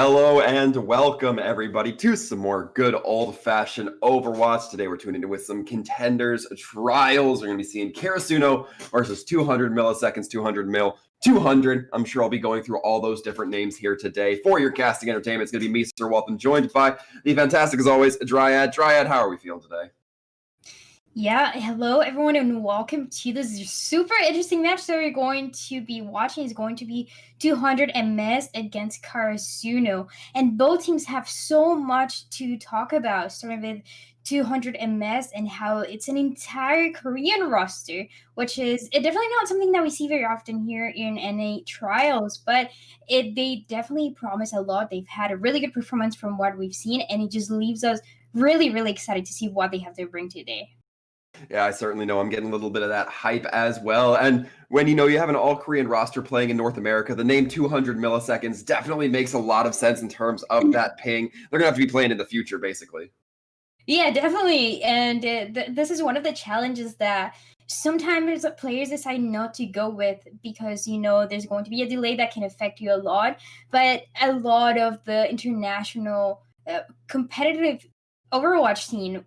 Hello and welcome everybody to some more good old-fashioned Overwatch. Today we're tuning in with some Contenders trials. We're going to be seeing Karasuno versus 200 milliseconds, 200 mil, 200. I'm sure I'll be going through all those different names here today. For your casting entertainment, it's going to be me, Sir Walton, joined by the fantastic, as always, Dryad. Dryad, how are we feeling today? Yeah, hello everyone and welcome to this super interesting match that we're going to be watching. Is going to be 200 MS against Karasuno, and both teams have so much to talk about, starting with 200 MS and how it's an entire Korean roster, which is definitely not something that we see very often here in NA trials, but they definitely promise a lot. They've had a really good performance from what we've seen, and it just leaves us really, really excited to see what they have to bring today. Yeah, I certainly know I'm getting a little bit of that hype as well. And when you have an all-Korean roster playing in North America, the name 200 milliseconds definitely makes a lot of sense in terms of that ping. They're going to have to be playing in the future, basically. Yeah, definitely. And this is one of the challenges that sometimes players decide not to go with because, there's going to be a delay that can affect you a lot. But a lot of the international competitive Overwatch scene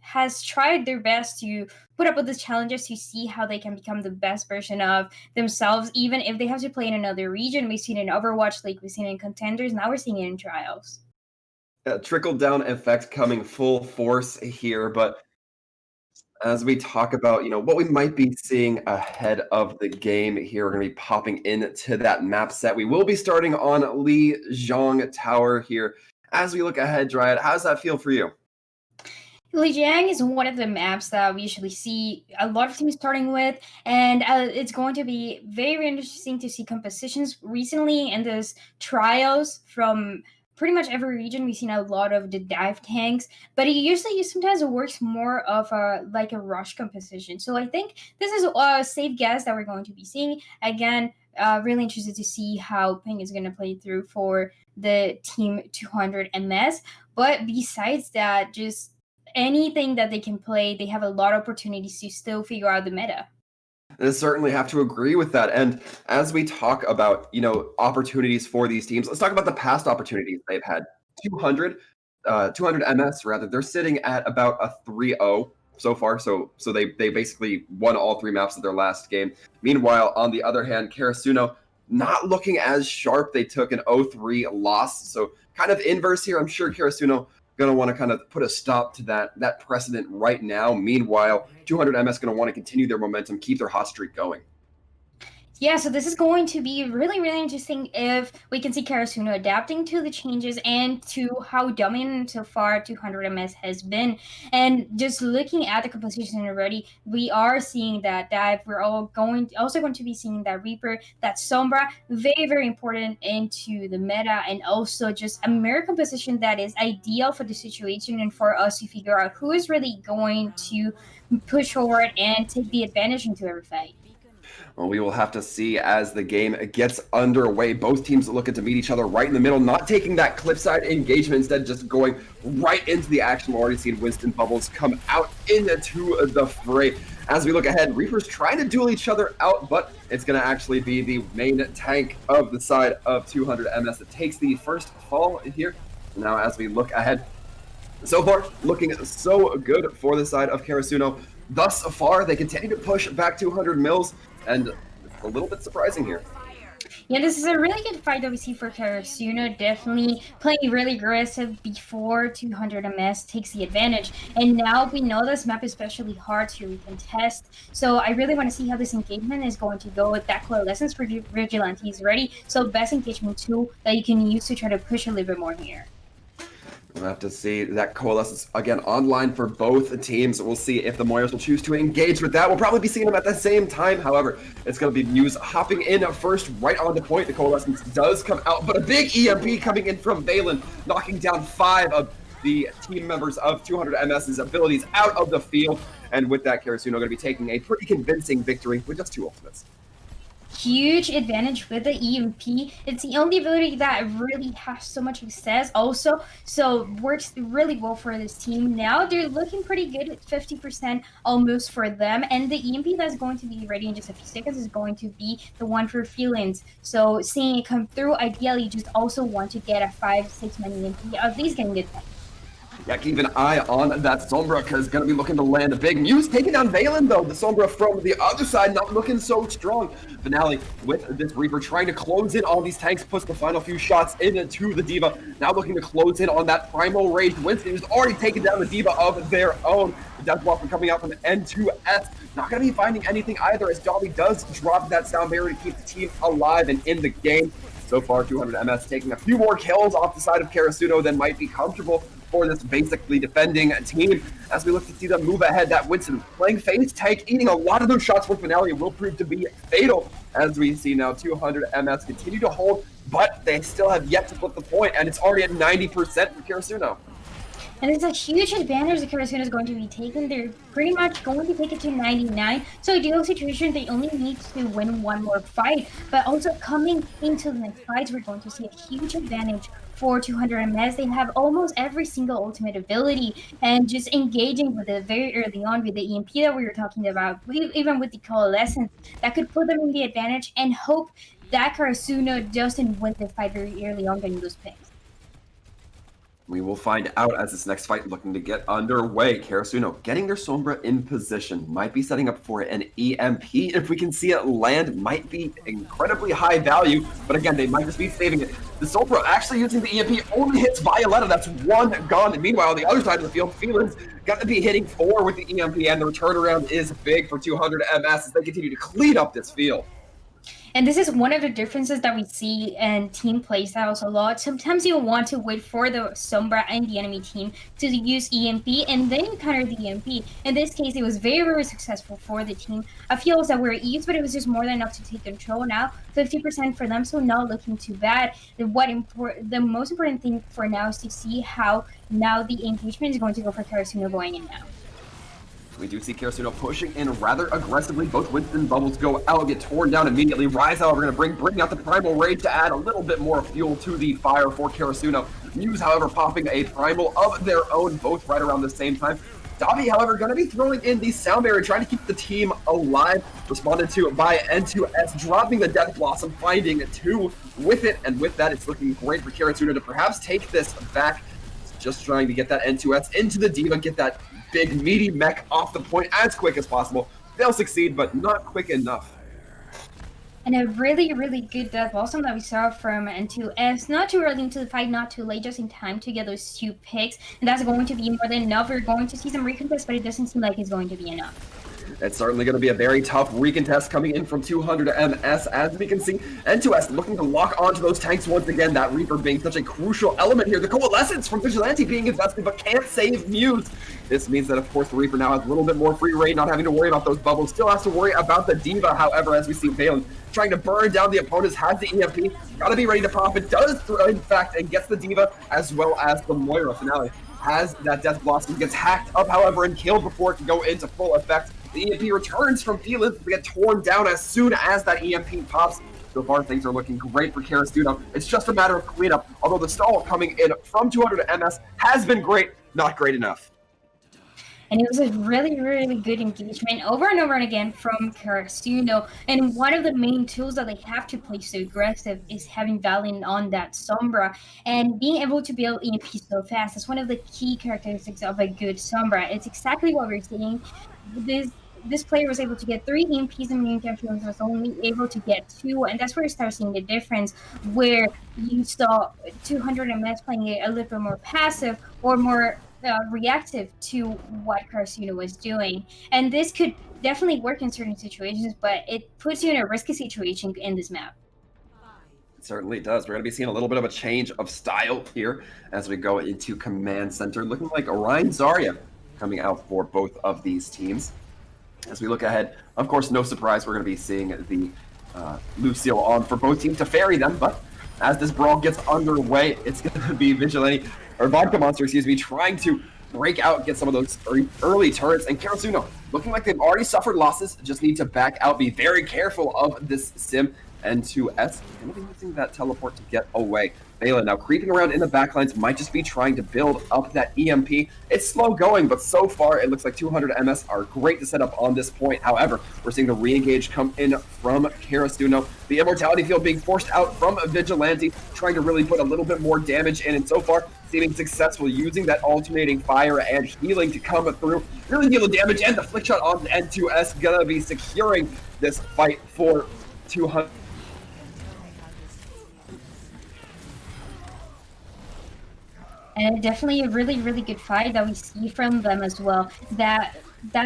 has tried their best to put up with these challenges to see how they can become the best version of themselves, even if they have to play in another region. We've seen it in Overwatch League, we've seen it in Contenders, now we're seeing it in trials. Trickle-down effect coming full force here, but as we talk about, what we might be seeing ahead of the game here, we're going to be popping into that map set. We will be starting on Lijiang Tower here. As we look ahead, Dryad, how does that feel for you? Lijiang is one of the maps that we usually see a lot of teams starting with, and it's going to be very interesting to see compositions recently in those trials from pretty much every region. We've seen a lot of the dive tanks, but it sometimes works more of a rush composition. So I think this is a safe guess that we're going to be seeing. Again, really interested to see how Ping is going to play through for the team 200 MS. But besides that, just anything that they can play, they have a lot of opportunities to still figure out the meta. I certainly have to agree with that. And as we talk about, opportunities for these teams, let's talk about the past opportunities they've had. 200 MS rather. They're sitting at about a 3-0 so far. So they basically won all three maps of their last game. Meanwhile, on the other hand, Karasuno not looking as sharp. They took an 0-3 loss. So kind of inverse here. I'm sure Karasuno going to want to kind of put a stop to that precedent right now. Meanwhile, 200 MS going to want to continue their momentum, keep their hot streak going. Yeah, so this is going to be really, really interesting if we can see Karasuno adapting to the changes and to how dominant so far 200 MS has been. And just looking at the composition already, we are seeing that dive. We're also going to be seeing that Reaper, that Sombra, very, very important into the meta, and also just a mirror composition that is ideal for the situation and for us to figure out who is really going to push forward and take the advantage into every fight. Well, we will have to see as the game gets underway. Both teams looking to meet each other right in the middle, not taking that cliffside engagement, instead just going right into the action. We're already seeing Winston Bubbles come out into the fray. As we look ahead, Reapers trying to duel each other out, but it's going to actually be the main tank of the side of 200 MS that takes the first fall here. Now, as we look ahead, so far, looking so good for the side of Karasuno. Thus far, they continue to push back 200 mils, and it's a little bit surprising here. Yeah, this is a really good fight that we see for Karasuno. Definitely playing really aggressive before 200 MS takes the advantage. And now we know this map is especially hard to contest. So I really want to see how this engagement is going to go with that coalescence for Vigilantes ready. So best engagement tool that you can use to try to push a little bit more here. We'll have to see that coalescence again online for both teams. We'll see if the Moyers will choose to engage with that. We'll probably be seeing them at the same time. However, it's going to be Muse hopping in first, right on the point. The coalescence does come out, but a big EMP coming in from Valen, knocking down 5 of the team members of 200 MS's abilities out of the field. And with that, Karasuno going to be taking a pretty convincing victory with just 2 ultimates. huge advantage with the EMP. It's the only ability that really has so much success also, so works really well for this team. Now they're looking pretty good at 50% almost for them, and the EMP that's going to be ready in just a few seconds is going to be the one for Feelings. So seeing it come through, ideally you just also want to get a 5-6 man EMP, at least getting it. Yeah, keep an eye on that Sombra, because going to be looking to land a big. Muse taking down Valen, though. The Sombra from the other side not looking so strong. Finale with this Reaper trying to close in on these tanks, puts the final few shots into the D.Va. Now looking to close in on that Primal Rage. Winston, who's already taken down the D.Va of their own. The Death Blossom coming out from the N2S. Not going to be finding anything either, as Dobby does drop that sound barrier to keep the team alive and in the game. So far, 200 MS taking a few more kills off the side of Karasuno than might be comfortable for this basically defending team. As we look to see them move ahead, that Winston playing phase tank, eating a lot of those shots for Finale will prove to be fatal. As we see now, 200 MS continue to hold, but they still have yet to flip the point, and it's already at 90% for Karasuno. And it's a huge advantage that Karasuno is going to be taking. They're pretty much going to take it to 99. So ideal situation, they only need to win one more fight. But also coming into the next fights, we're going to see a huge advantage for 200 MS. They have almost every single ultimate ability, and just engaging with it very early on with the EMP that we were talking about, even with the Coalescence, that could put them in the advantage and hope that Karasuno doesn't win the fight very early on getting those picks. We will find out as this next fight looking to get underway. Karasuno getting their Sombra in position, might be setting up for an EMP. If we can see it land, might be incredibly high value, but again, they might just be saving it. The Sombra actually using the EMP only hits Violetta. That's one gone. And meanwhile, on the other side of the field, Feelings got to be hitting 4 with the EMP, and the turnaround is big for 200 MS as they continue to clean up this field. And this is one of the differences that we see in team playstyles a lot. Sometimes you'll want to wait for the Sombra and the enemy team to use EMP and then counter the EMP. In this case, it was very, very successful for the team. I feel that we're used, but it was just more than enough to take control. Now, 50% for them, so not looking too bad. The most important thing for now is to see how now the engagement is going to go for Karasuno going in now. We do see Karasuno pushing in rather aggressively. Both Winston bubbles go out, get torn down immediately. Rise, however, going to bring out the Primal Rage to add a little bit more fuel to the fire for Karasuno. Muse, however, popping a Primal of their own, both right around the same time. Dobby, however, going to be throwing in the Sound Barrier, trying to keep the team alive. Responded to by N2S, dropping the Death Blossom, finding 2 with it. And with that, it's looking great for Karasuno to perhaps take this back. Just trying to get that N2S into the D.Va, get that big meaty mech off the point as quick as possible. They'll succeed, but not quick enough. And a really, really good Death Blossom that we saw from N2S. Not too early into the fight, not too late, just in time to get those 2 picks. And that's going to be more than enough. We're going to see some recontest, but it doesn't seem like it's going to be enough. It's certainly going to be a very tough recontest coming in from 200 MS, as we can see. N2S looking to lock onto those tanks once again, that Reaper being such a crucial element here. The Coalescence from Vigilante being invested, but can't save Muse. This means that, of course, the Reaper now has a little bit more free reign, not having to worry about those bubbles. Still has to worry about the D.Va, however, as we see Valen trying to burn down the opponents, has the EMP, gotta be ready to pop. It does, in fact, and gets the D.Va, as well as the Moira. Finale has that Death Blossom, gets hacked up, however, and killed before it can go into full effect. The EMP returns from Feelings to get torn down as soon as that EMP pops. So far, things are looking great for Karasuno. It's just a matter of cleanup, although the stall coming in from 200 MS has been great, not great enough. And it was a really, really good engagement over and over and again from Karasuno. And one of the main tools that they have to play so aggressive is having Valen on that Sombra. And being able to build EMP so fast is one of the key characteristics of a good Sombra. It's exactly what we're seeing. This player was able to get 3 EMPs in main character and was only able to get 2, and that's where you start seeing the difference, where you saw 200 MS playing it a little bit more passive or more reactive to what Karasuno was doing. And this could definitely work in certain situations, but it puts you in a risky situation in this map. It certainly does. We're going to be seeing a little bit of a change of style here as we go into Command Center, looking like Orion Zarya coming out for both of these teams. As we look ahead, of course, no surprise, we're going to be seeing the Lucille on for both teams to ferry them, but as this brawl gets underway, it's going to be Vigilante, or Vodka Monster, excuse me, trying to break out, get some of those early turrets, and Karasuno looking like they've already suffered losses, just need to back out, be very careful of this sim. N2S going to be using that teleport to get away. Valen now creeping around in the backlines, might just be trying to build up that EMP. It's slow going, but so far it looks like 200 MS are great to set up on this point. However, we're seeing the re-engage come in from Karasuno. The Immortality Field being forced out from Vigilante, trying to really put a little bit more damage in, and so far seeming successful, using that alternating fire and healing to come through, really deal the damage, and the flick shot on N2S gonna be securing this fight for 200. And definitely a really, really good fight that we see from them as well. That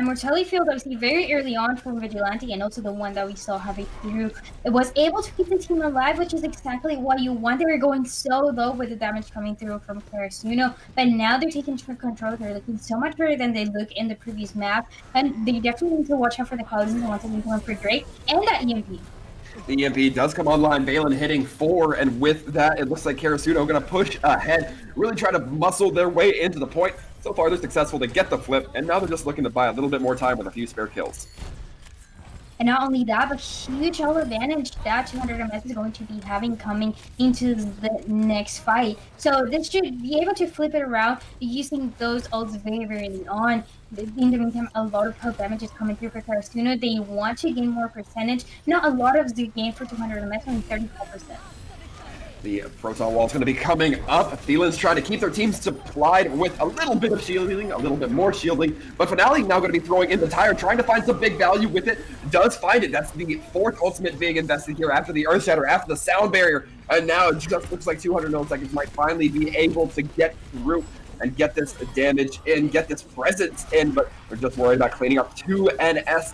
mortality field that we see very early on from Vigilante, and also the one that we saw halfway through, it was able to keep the team alive, which is exactly what you want. They were going so low with the damage coming through from Karasuno, but now they're taking control. They're looking so much better than they looked in the previous map, and they definitely need to watch out for the Cousins once again going for Drake and that EMP. The EMP does come online, Valen hitting 4, and with that, it looks like Karasuno going to push ahead, really try to muscle their way into the point. So far, they're successful to get the flip, and now they're just looking to buy a little bit more time with a few spare kills. And not only that, but huge all advantage that 200 MS is going to be having coming into the next fight. So this should be able to flip it around using those ults very, very early on. In the meantime, a lot of health damage is coming through for Karasuno. They want to gain more percentage. Not a lot of the gain for 200 MS, only 35%. The Proton Wall is going to be coming up. Thelan's trying to keep their team supplied with a little bit of shielding, a little bit more shielding. But Finale now going to be throwing in the tire, trying to find some big value with it. Does find it. That's the 4th ultimate being invested here after the Earth Shatter, after the Sound Barrier. And now it just looks like 200 milliseconds might finally be able to get through and get this damage in, get this presence in, but we're just worried about cleaning up N2S,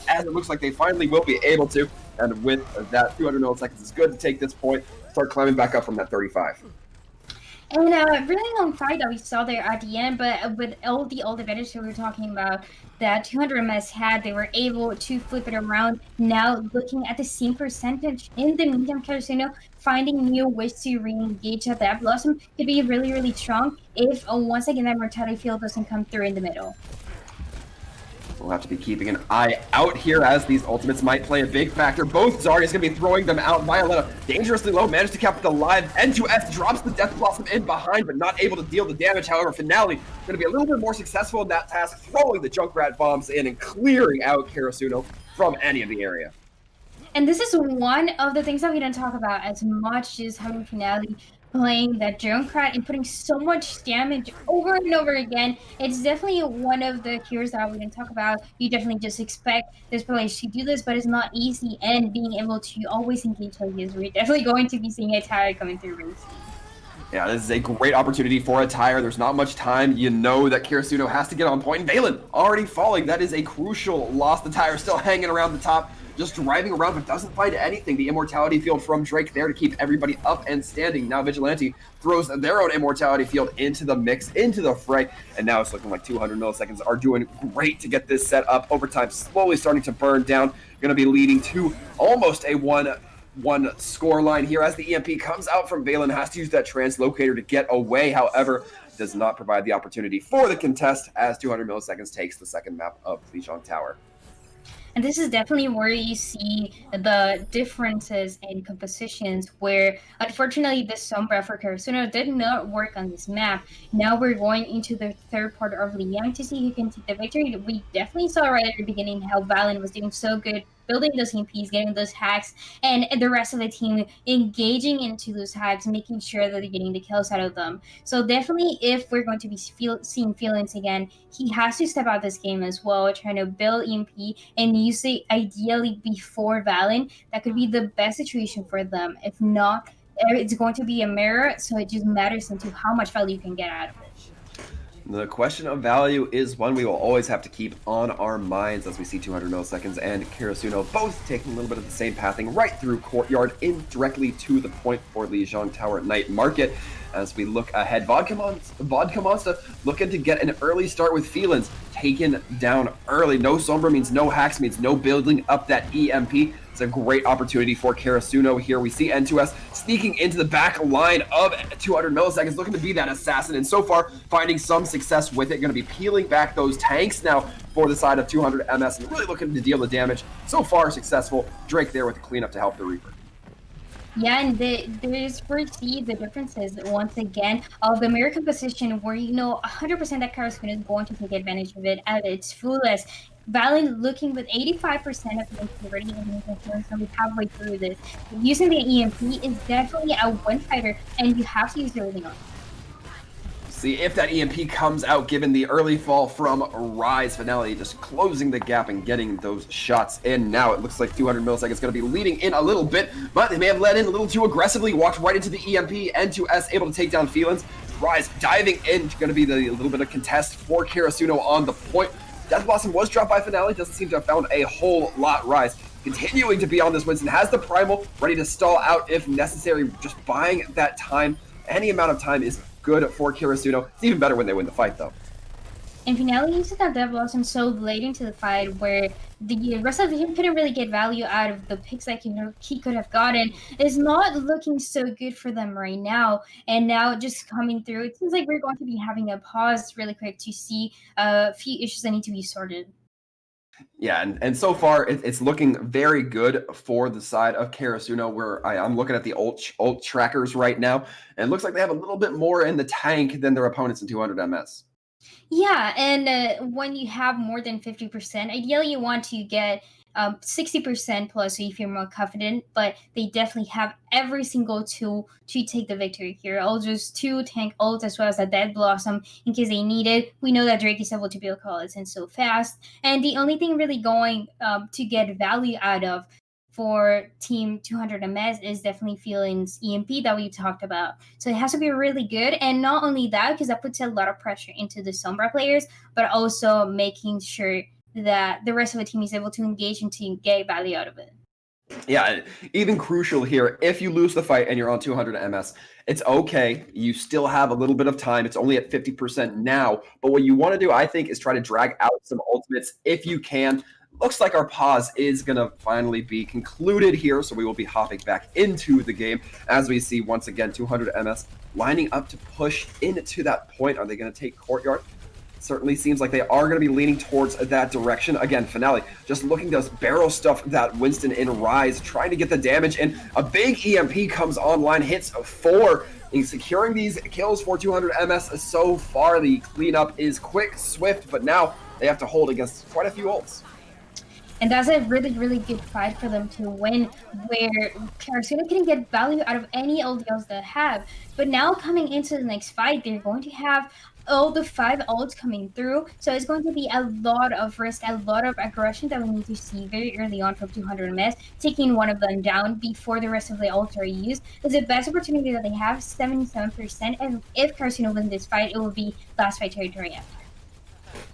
as it looks like they finally will be able to. And with that, 200 milliseconds is good to take this point, start climbing back up from that 35. And really long fight that we saw there at the end, but with all the advantage that we were talking about that 200 MS had, they were able to flip it around. Now looking at the same percentage in the meantime, Karasuno finding new ways to re-engage that Blossom could be really, really strong if once again that mortality field doesn't come through in the middle. We'll have to be keeping an eye out here as these ultimates might play a big factor. Both Zarya's going to be throwing them out. Violetta dangerously low, managed to keep it alive. N2S drops the Death Blossom in behind, but not able to deal the damage. However, Finale going to be a little bit more successful in that task, throwing the Junkrat bombs in and clearing out Karasuno from any of the area. And this is one of the things that we didn't talk about as much, is having Finale playing that Junkrat and putting so much damage over and over again. It's definitely one of the heroes that we didn't talk about. You definitely just expect this player to do this, but it's not easy, and being able to always engage like this, we're definitely going to be seeing a tire coming through really soon. Yeah, this is a great opportunity for a tire. There's not much time. You know that Karasuno has to get on point. Valen already falling. That is a crucial loss. The tire still hanging around the top, just driving around, but doesn't find anything. The immortality field from Drake there to keep everybody up and standing. Now Vigilante throws their own immortality field into the mix, into the fray, and now it's looking like 200 milliseconds are doing great to get this set up. Overtime slowly starting to burn down. Going to be leading to almost a one score line here as the EMP comes out from Valen, has to use that translocator to get away. However, does not provide the opportunity for the contest as 200 milliseconds takes the second map of Lijiang Tower. And this is definitely where you see the differences in compositions, where unfortunately the Sombra for Karasuno did not work on this map. Now we're going into the third part of Lijiang to see who can take the victory. We definitely saw right at the beginning how Valen was doing so good, building those EMPs, getting those hacks, and the rest of the team engaging into those hacks, making sure that they're getting the kills out of them. So definitely, if we're going to be seeing Feelings again, he has to step out this game as well, trying to build EMP and use it ideally before Valen. That could be the best situation for them. If not, it's going to be a mirror, so it just matters into how much value you can get out of it. The question of value is one we will always have to keep on our minds as we see 200 milliseconds and Karasuno both taking a little bit of the same pathing right through Courtyard in directly to the point for Lijiang Tower Night Market. As we look ahead, Vodka Monster looking to get an early start with Feelings, taken down early. No Sombra means no hacks, means no building up that EMP. It's a great opportunity for Karasuno here. We see N2S sneaking into the back line of 200 milliseconds, looking to be that assassin, and so far finding some success with it. Going to be peeling back those tanks now for the side of 200 MS and really looking to deal the damage. So far successful. Drake there with the cleanup to help the Reaper. Yeah, and there's foresee the differences once again of the American position where 100% that Karasuno is going to take advantage of it at its fullest. Valley looking with 85% of the integrity and so halfway through this. Using the EMP is definitely a one fighter, and you have to use it early on. See if that EMP comes out given the early fall from Rise. Finale just closing the gap and getting those shots in. Now it looks like 200 milliseconds going to be leading in a little bit, but they may have led in a little too aggressively, walked right into the EMP. N2S able to take down Felins. Rise diving in, going to be the little bit of contest for Karasuno on the point. Death Blossom was dropped by Finale, doesn't seem to have found a whole lot. Rise continuing to be on this. Winston has the Primal, ready to stall out if necessary, just buying that time. Any amount of time is good for Karasuno. It's even better when they win the fight, though. And Finale uses that Death Blossom so late into the fight where the rest of the team couldn't really get value out of the picks that he could have gotten. It's not looking so good for them right now. And now just coming through, it seems like we're going to be having a pause really quick to see a few issues that need to be sorted. Yeah, and so far it's looking very good for the side of Karasuno, where I'm looking at the ult trackers right now, and it looks like they have a little bit more in the tank than their opponents in 200 MS. Yeah, and when you have more than 50%, ideally you want to get 60% plus if you're more confident, but they definitely have every single tool to take the victory here. I'll just 2 tank ults as well as a Death Blossom in case they need it. We know that Drake is able to build collets and so fast, and the only thing really going to get value out of for Team 200 MS is definitely Feeling's EMP that we talked about. So it has to be really good. And not only that, because that puts a lot of pressure into the Sombra players, but also making sure that the rest of the team is able to engage and to get value out of it. Yeah, even crucial here, if you lose the fight and you're on 200 MS, it's okay. You still have a little bit of time. It's only at 50% now. But what you want to do, I think, is try to drag out some ultimates if you can. Looks like our pause is going to finally be concluded here, so we will be hopping back into the game as we see, once again, 200 MS lining up to push into that point. Are they going to take Courtyard? It certainly seems like they are going to be leaning towards that direction. Again, Finale just looking to barrel stuff that Winston in Rise, trying to get the damage, and a big EMP comes online, hits 4. He's securing these kills for 200 MS so far. The cleanup is quick, swift, but now they have to hold against quite a few ults. And that's a really, really good fight for them to win, where Karasuno couldn't get value out of any LDLs they have. But now coming into the next fight, they're going to have all the 5 ults coming through. So it's going to be a lot of risk, a lot of aggression that we need to see very early on from 200 MS. Taking one of them down before the rest of the ults are used is the best opportunity that they have, 77%. And if Karasuno wins this fight, it will be last fight territory after.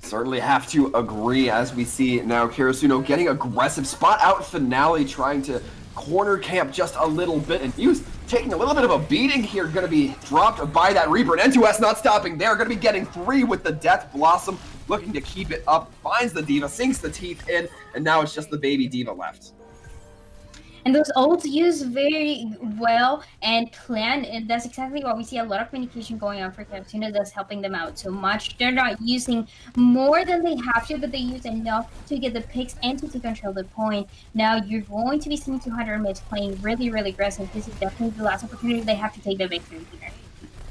Certainly have to agree, as we see now Karasuno getting aggressive, spot out Finale, trying to corner camp just a little bit, and he was taking a little bit of a beating here, going to be dropped by that Reaper, and N2S not stopping there, going to be getting 3 with the Death Blossom, looking to keep it up, finds the Diva, sinks the teeth in, and now it's just the baby Diva left. And those ults used very well and planned, and that's exactly why we see a lot of communication going on for Karasuno that's helping them out so much. They're not using more than they have to, but they use enough to get the picks and to control the point. Now you're going to be seeing 200 mids playing really, really aggressive. This is definitely the last opportunity they have to take the victory here.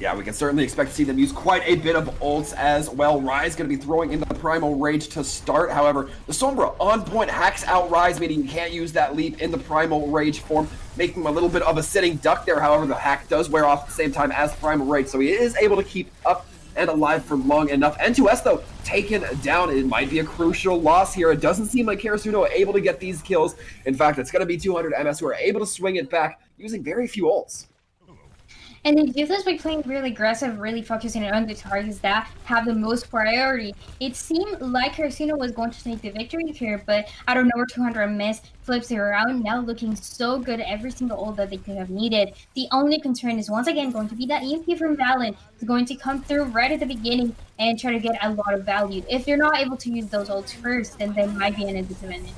Yeah, we can certainly expect to see them use quite a bit of ults as well. Rise going to be throwing in the Primal Rage to start. However, the Sombra on point hacks out Rise, meaning you can't use that leap in the Primal Rage form, making him a little bit of a sitting duck there. However, the hack does wear off at the same time as Primal Rage, so he is able to keep up and alive for long enough. N2S, though, taken down. It might be a crucial loss here. It doesn't seem like Karasuno are able to get these kills. In fact, it's going to be 200 MS who are able to swing it back using very few ults. And they do this by playing really aggressive, really focusing on the targets that have the most priority. It seemed like Karasuno was going to take the victory here, but out of nowhere, 200 miss flips it around, now looking so good every single ult that they could have needed. The only concern is once again going to be that EMP from Valen is going to come through right at the beginning and try to get a lot of value. If they're not able to use those ults first, then they might be in a disadvantage.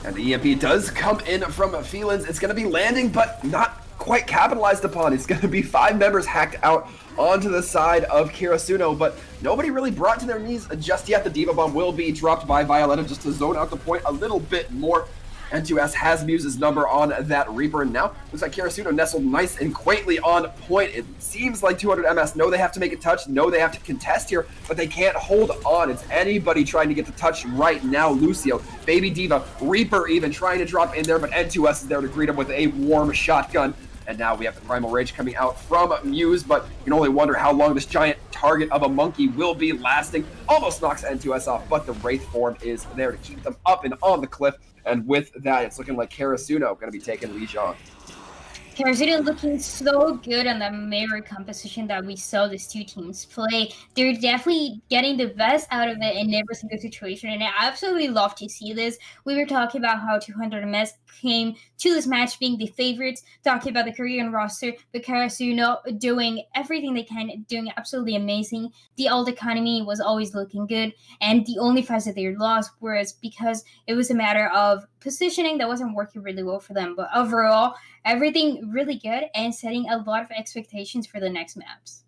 And the EMP does come in from Felins. It's going to be landing, but not quite capitalized upon. It's going to be 5 members hacked out onto the side of Karasuno, but nobody really brought to their knees just yet. The Diva Bomb will be dropped by Violetta just to zone out the point a little bit more. N2S has Muse's number on that Reaper, and now looks like Karasuno nestled nice and quaintly on point. It seems like 200 MS know they have to make a touch, know they have to contest here, but they can't hold on. It's anybody trying to get the touch right now. Lucio, Baby Diva, Reaper even trying to drop in there, but N2S is there to greet him with a warm shotgun. And now we have the Primal Rage coming out from Muse, but you can only wonder how long this giant target of a monkey will be lasting. Almost knocks N2S off, but the Wraith form is there to keep them up and on the cliff. And with that, it's looking like Karasuno going to be taking Lijiang. Karasuno looking so good on the mirror composition that we saw these two teams play. They're definitely getting the best out of it in every single situation, and I absolutely love to see this. We were talking about how 200 MS came to this match being the favorites, talking about the Korean roster, but Karasuno doing everything they can, doing absolutely amazing. The ult economy was always looking good, and the only fights that they lost was because it was a matter of positioning that wasn't working really well for them. But overall, everything really good and setting a lot of expectations for the next maps.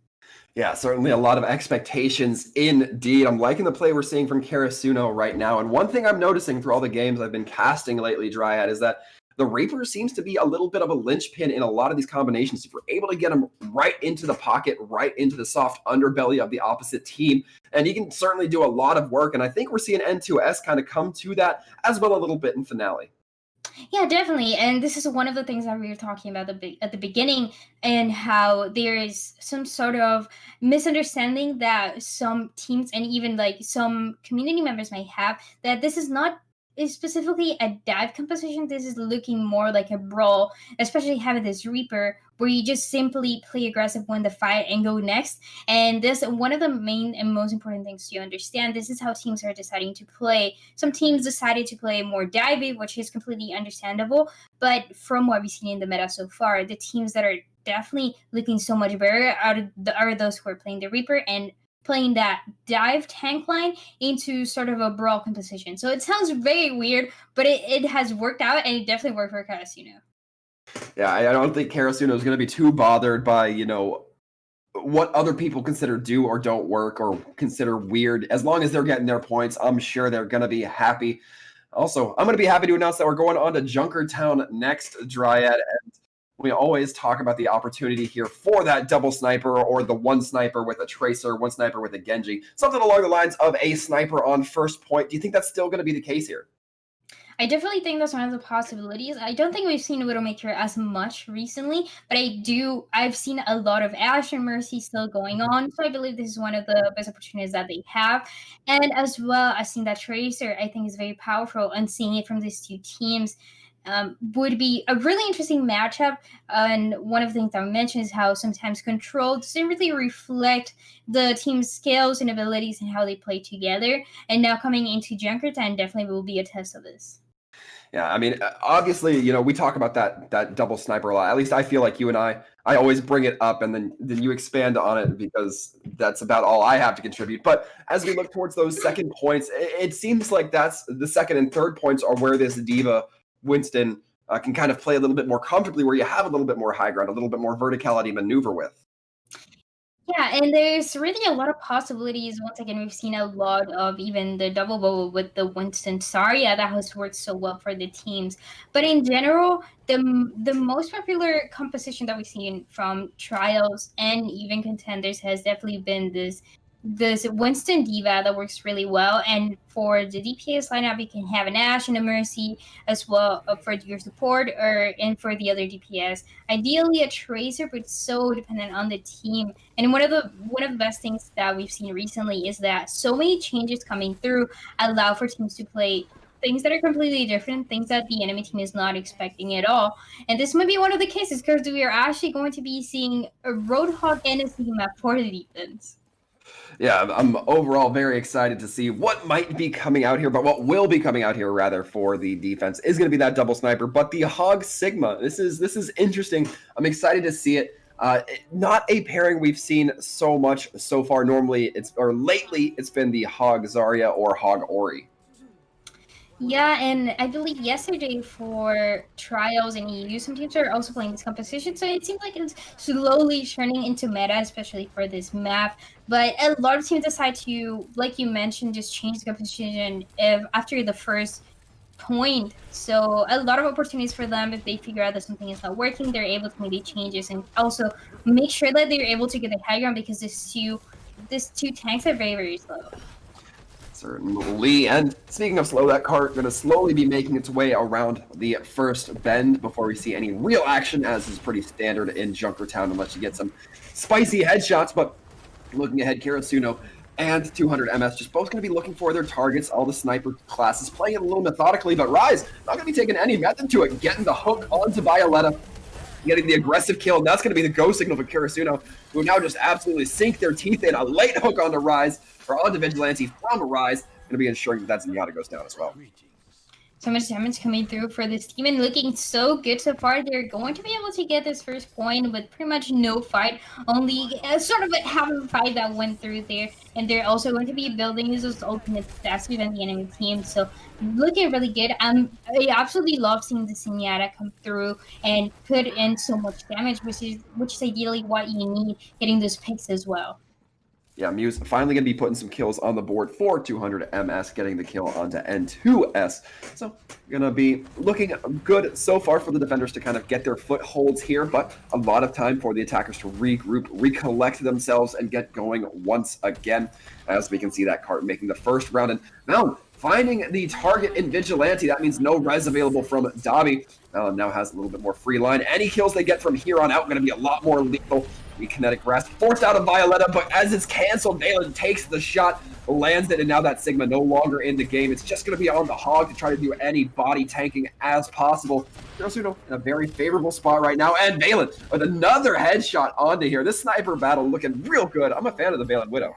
Yeah, certainly a lot of expectations indeed. I'm liking the play we're seeing from Karasuno right now. And one thing I'm noticing through all the games I've been casting lately, Dryad, is that the Reaper seems to be a little bit of a linchpin in a lot of these combinations. If we're able to get him right into the pocket, right into the soft underbelly of the opposite team, and he can certainly do a lot of work. And I think we're seeing N2S kind of come to that as well a little bit in Finale. Yeah, definitely. And this is one of the things that we were talking about at the beginning, and how there is some sort of misunderstanding that some teams and even like some community members might have, that this is not is specifically a dive composition. This is looking more like a brawl, especially having this Reaper where you just simply play aggressive, win the fight, and go next. And this one of the main and most important things to understand. This is how teams are deciding to play. Some teams decided to play more divey, which is completely understandable. But from what we've seen in the meta so far, the teams that are definitely looking so much better are those who are playing the Reaper and playing that dive tank line into sort of a brawl composition. So it sounds very weird, but it has worked out, and it definitely worked for Karasuno. Yeah, I don't think Karasuno is going to be too bothered by, what other people consider do or don't work or consider weird. As long as they're getting their points, I'm sure they're going to be happy. Also, I'm going to be happy to announce that we're going on to Junkertown next, Dryad. And we always talk about the opportunity here for that double sniper or the one sniper with a tracer, one sniper with a Genji. Something along the lines of a sniper on first point. Do you think that's still going to be the case here? I definitely think that's one of the possibilities. I don't think we've seen Widowmaker as much recently, but I've seen a lot of Ashe and Mercy still going on, so I believe this is one of the best opportunities that they have. And as well as seeing that Tracer, I think is very powerful, and seeing it from these two teams would be a really interesting matchup. And one of the things I mentioned is how sometimes control doesn't really reflect the team's skills and abilities and how they play together. And now coming into Junkertown definitely will be a test of this. Yeah, I mean, obviously, we talk about that double sniper a lot. At least I feel like you and I always bring it up, and then you expand on it because that's about all I have to contribute. But as we look towards those second points, it seems like that's the second and third points are where this Diva Winston can kind of play a little bit more comfortably, where you have a little bit more high ground, a little bit more verticality maneuver with. Yeah, and there's really a lot of possibilities. Once again, we've seen a lot of even the double bubble with the Winston Saria that has worked so well for the teams. But in general, the most popular composition that we've seen from trials and even contenders has definitely been this Winston Diva that works really well. And for the DPS lineup, you can have an Ashe and a Mercy as well for your support, and for the other DPS, ideally a Tracer, but it's so dependent on the team. And one of the best things that we've seen recently is that so many changes coming through allow for teams to play things that are completely different, things that the enemy team is not expecting at all. And this might be one of the cases because we are actually going to be seeing a Roadhog and a Sigma for the defense. Yeah, I'm overall very excited to see what might be coming out here, but what will be coming out here rather for the defense is going to be that double sniper. But the Hog Sigma, this is interesting. I'm excited to see it. Not a pairing we've seen so much so far. Normally, lately, it's been the Hog Zarya or Hog Ori. Yeah, and I believe yesterday for trials in EU, some teams are also playing this composition. So it seems like it's slowly turning into meta, especially for this map. But a lot of teams decide to, like you mentioned, just change the composition after the first point. So a lot of opportunities for them if they figure out that something is not working, they're able to make the changes and also make sure that they're able to get the high ground because these two tanks are very, very slow. Certainly, and speaking of slow, that cart going to slowly be making its way around the first bend before we see any real action, as is pretty standard in Junkertown, unless you get some spicy headshots. But looking ahead, Karasuno and 200 MS just both going to be looking for their targets. All the sniper classes playing it a little methodically, but Rise not going to be taking any method to it, getting the hook onto Violetta, getting the aggressive kill, and that's going to be the go signal for Karasuno, who now just absolutely sink their teeth in. A late hook onto Rise, or onto Vigilante from Rise, going to be ensuring that Zenyatta goes down as well. So much damage coming through for this team and looking so good so far. They're going to be able to get this first point with pretty much no fight. Only sort of half of a fight that went through there. And they're also going to be building those ultimates faster than the enemy team. So looking really good. I absolutely love seeing the Zenyatta come through and put in so much damage, which is ideally what you need, getting those picks as well. Yeah, Muse finally going to be putting some kills on the board for 200 MS, getting the kill onto N2S. So, going to be looking good so far for the defenders to kind of get their footholds here, but a lot of time for the attackers to regroup, recollect themselves, and get going once again. As we can see that cart making the first round, and now finding the target in Vigilante. That means no res available from Dobby. Now has a little bit more free line. Any kills they get from here on out going to be a lot more lethal. The kinetic grasp forced out of Violetta, but as it's canceled, Valen takes the shot, lands it, and now that Sigma no longer in the game. It's just going to be on the Hog to try to do any body tanking as possible. Karasuno in a very favorable spot right now, and Valen with another headshot onto here. This sniper battle looking real good. I'm a fan of the Valen Widow.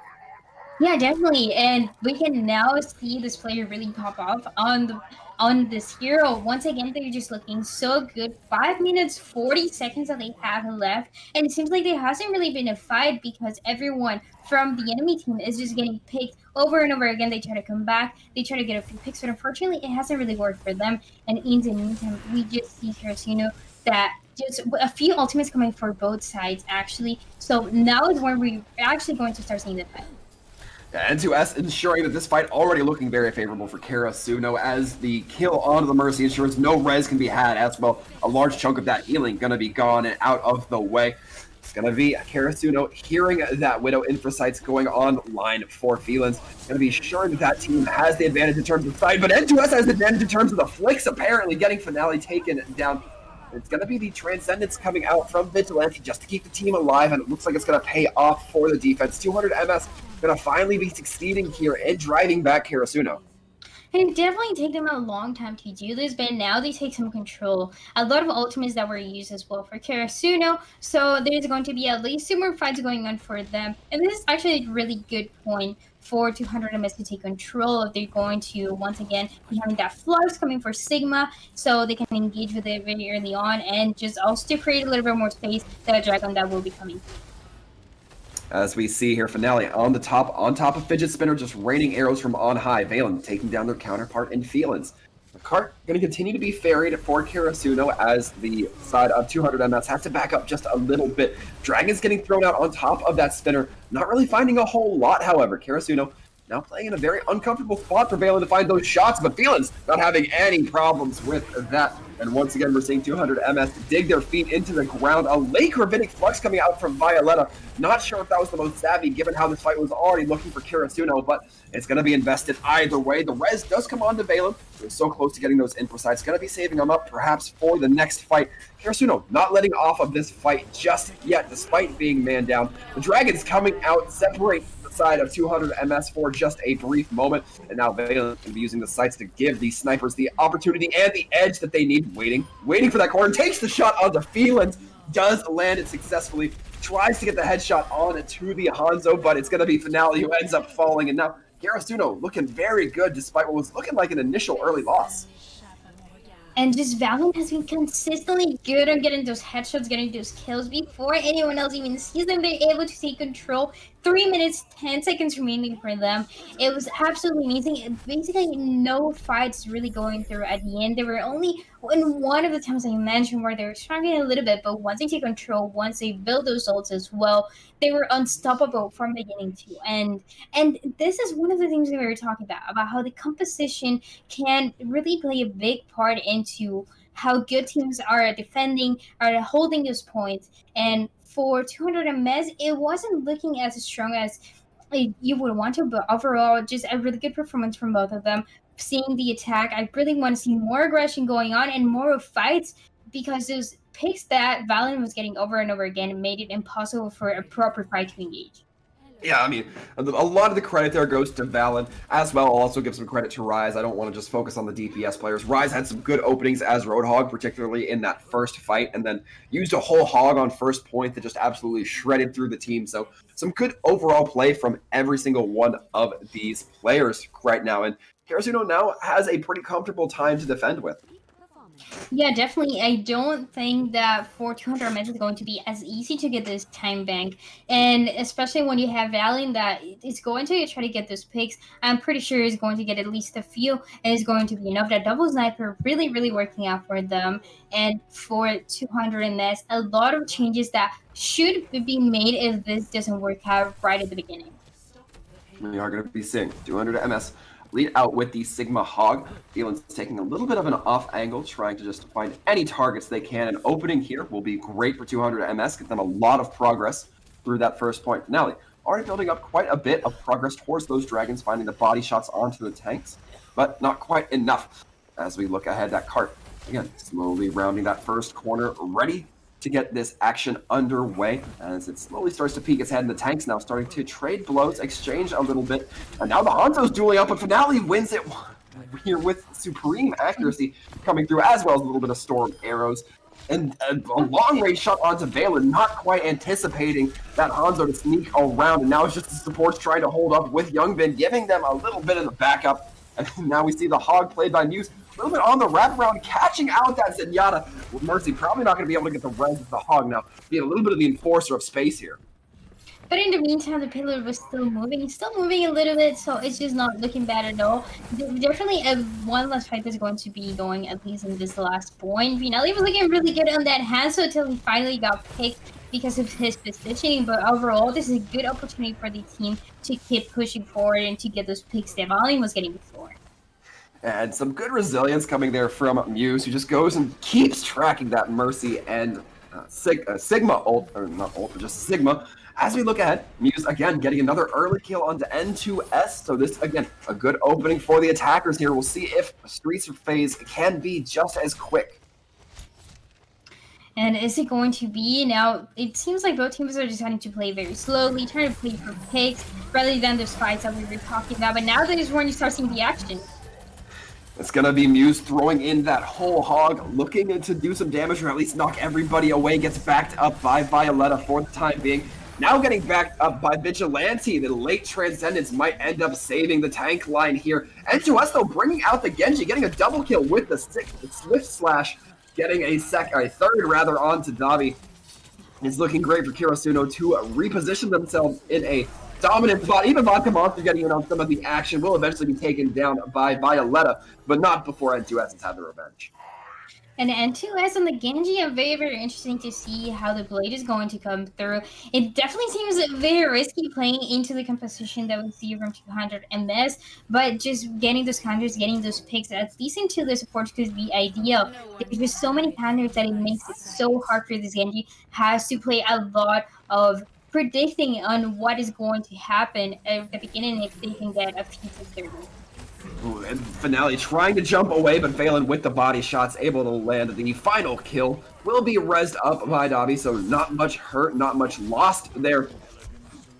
Yeah, definitely, and we can now see this player really pop off on this hero. Once again, they're just looking so good. 5 minutes, 40 seconds that they have left, and it seems like there hasn't really been a fight because everyone from the enemy team is just getting picked over and over again. They try to come back, they try to get a few picks, but unfortunately, it hasn't really worked for them. And in the meantime, we just see Karasuno that just a few ultimates coming for both sides, actually. So now is when we're actually going to start seeing the fight. N2S ensuring that this fight already looking very favorable for Karasuno, as the kill onto the Mercy ensures no res can be had as well. A large chunk of that healing going to be gone and out of the way. It's going to be Karasuno hearing that Widow Infrasights going online for Felins. Going to be sure that that team has the advantage in terms of fight, but N2S has the advantage in terms of the flicks, apparently getting Finale taken down. It's going to be the Transcendence coming out from Vigilante just to keep the team alive, and it looks like it's going to pay off for the defense. 200 MS going to finally be succeeding here in driving back Karasuno. It definitely take them a long time to do this, but now they take some control. A lot of ultimates that were used as well for Karasuno, so there's going to be at least 2 more fights going on for them. And this is actually a really good point for 200 MS to take control if they're going to, once again, be having that flux coming for Sigma, so they can engage with it very early on, and just also to create a little bit more space that a Dragon that will be coming. As we see here, Finale on top of Fidget Spinner, just raining arrows from on high. Valen taking down their counterpart in Felins. The cart going to continue to be ferried for Karasuno as the side of 200 MS has to back up just a little bit. Dragon's getting thrown out on top of that spinner. Not really finding a whole lot, however. Karasuno now playing in a very uncomfortable spot for Valen to find those shots, but Felins not having any problems with that. And once again, we're seeing 200 MS dig their feet into the ground. A late Rabbinic Flux coming out from Violetta. Not sure if that was the most savvy, given how this fight was already looking for Karasuno, but it's going to be invested either way. The res does come on to Valen. They're so close to getting those info sites. Going to be saving them up, perhaps, for the next fight. Karasuno not letting off of this fight just yet, despite being man down. The Dragons coming out, separate side of 200 MS for just a brief moment. And now Valen can be using the sights to give these snipers the opportunity and the edge that they need. Waiting for that corner. Takes the shot onto Feelings. Does land it successfully. Tries to get the headshot on to the Hanzo, but it's going to be Finale who ends up falling. And now Karasuno looking very good despite what was looking like an initial early loss. And just Valen has been consistently good on getting those headshots, getting those kills before anyone else even sees them. They're able to take control. 3 minutes, 10 seconds remaining for them. It was absolutely amazing. Basically, no fights really going through at the end. There were only in one of the times I mentioned where they were struggling a little bit, but once they take control, once they build those ults as well, they were unstoppable from beginning to end. And this is one of the things we were talking about how the composition can really play a big part into how good teams are defending, are holding those points. And for 200 MS, it wasn't looking as strong as you would want to, but overall, just a really good performance from both of them. Seeing the attack, I really want to see more aggression going on and more of fights, because those picks that Valen was getting over and over again made it impossible for a proper fight to engage. Yeah, I mean, a lot of the credit there goes to Valen as well. I'll also give some credit to Rise. I don't want to just focus on the DPS players. Rise had some good openings as Roadhog, particularly in that first fight, and then used a whole hog on first point that just absolutely shredded through the team. So some good overall play from every single one of these players right now. And Karasuno now has a pretty comfortable time to defend with. Yeah, definitely. I don't think that for 200 MS is going to be as easy to get this time bank. And especially when you have Valen that is going to try to get those picks, I'm pretty sure he's going to get at least a few, and it's going to be enough. That double sniper really, really working out for them. And for 200 MS, a lot of changes that should be made if this doesn't work out right at the beginning. We are going to be seeing 200 MS lead out with the Sigma Hog. Phelan's taking a little bit of an off angle, trying to just find any targets they can. An opening here will be great for 200 MS, get them a lot of progress through that first point. Finale already building up quite a bit of progress towards those dragons, finding the body shots onto the tanks, but not quite enough. As we look ahead, that cart, again, slowly rounding that first corner, ready to get this action underway as it slowly starts to peek its head in the tanks now, starting to trade blows, exchange a little bit. And now the Hanzo's dueling up, but Finale wins it here with supreme accuracy coming through, as well as a little bit of storm arrows. And a long-range shot onto Valen, not quite anticipating that Hanzo to sneak around. And now it's just the supports trying to hold up with Youngbin, giving them a little bit of the backup. And now we see the Hog played by Muse, a little bit on the wraparound, catching out that Zenyatta. With Mercy probably not going to be able to get the res of the Hog now, being a little bit of the enforcer of space here. But in the meantime, the payload was still moving. It's still moving a little bit, so it's just not looking bad at all. Definitely one last fight is going to be going, at least in this last point. Finale was looking really good on that Hanzo until he finally got picked because of his positioning. But overall, this is a good opportunity for the team to keep pushing forward and to get those picks that Valen was getting before. And some good resilience coming there from Muse, who just goes and keeps tracking that Mercy and Sigma ult, or not ult, but just Sigma. As we look ahead, Muse again getting another early kill onto N2S. So this, again, a good opening for the attackers here. We'll see if Streets phase can be just as quick. And is it going to be? Now, it seems like both teams are deciding to play very slowly, trying to play for picks, rather than those fights that we were talking about. But now that is when you start seeing the action. It's going to be Muse throwing in that whole hog, looking to do some damage or at least knock everybody away. Gets backed up by Violetta for the time being. Now getting backed up by Vigilante. The late Transcendence might end up saving the tank line here. N2S, though, bringing out the Genji, getting a double kill with the Swift Slash, getting a third rather onto Dabi. It's looking great for Karasuno to reposition themselves in a dominant spot. Even Vodka Monster getting in on some of the action will eventually be taken down by Violetta, but not before N2S has had the revenge. And N2S and the Genji are very, very interesting to see how the Blade is going to come through. It definitely seems very risky playing into the composition that we see from 200 MS, but just getting those counters, getting those picks, at least into the support could be ideal. There's just so many counters that it makes it so hard for this Genji. Has to play a lot of predicting on what is going to happen at the beginning if they can get a piece of 30. Ooh, and Finale trying to jump away, but Valen with the body shots, able to land the final kill. Will be rezzed up by Dabi, so not much hurt, not much lost there.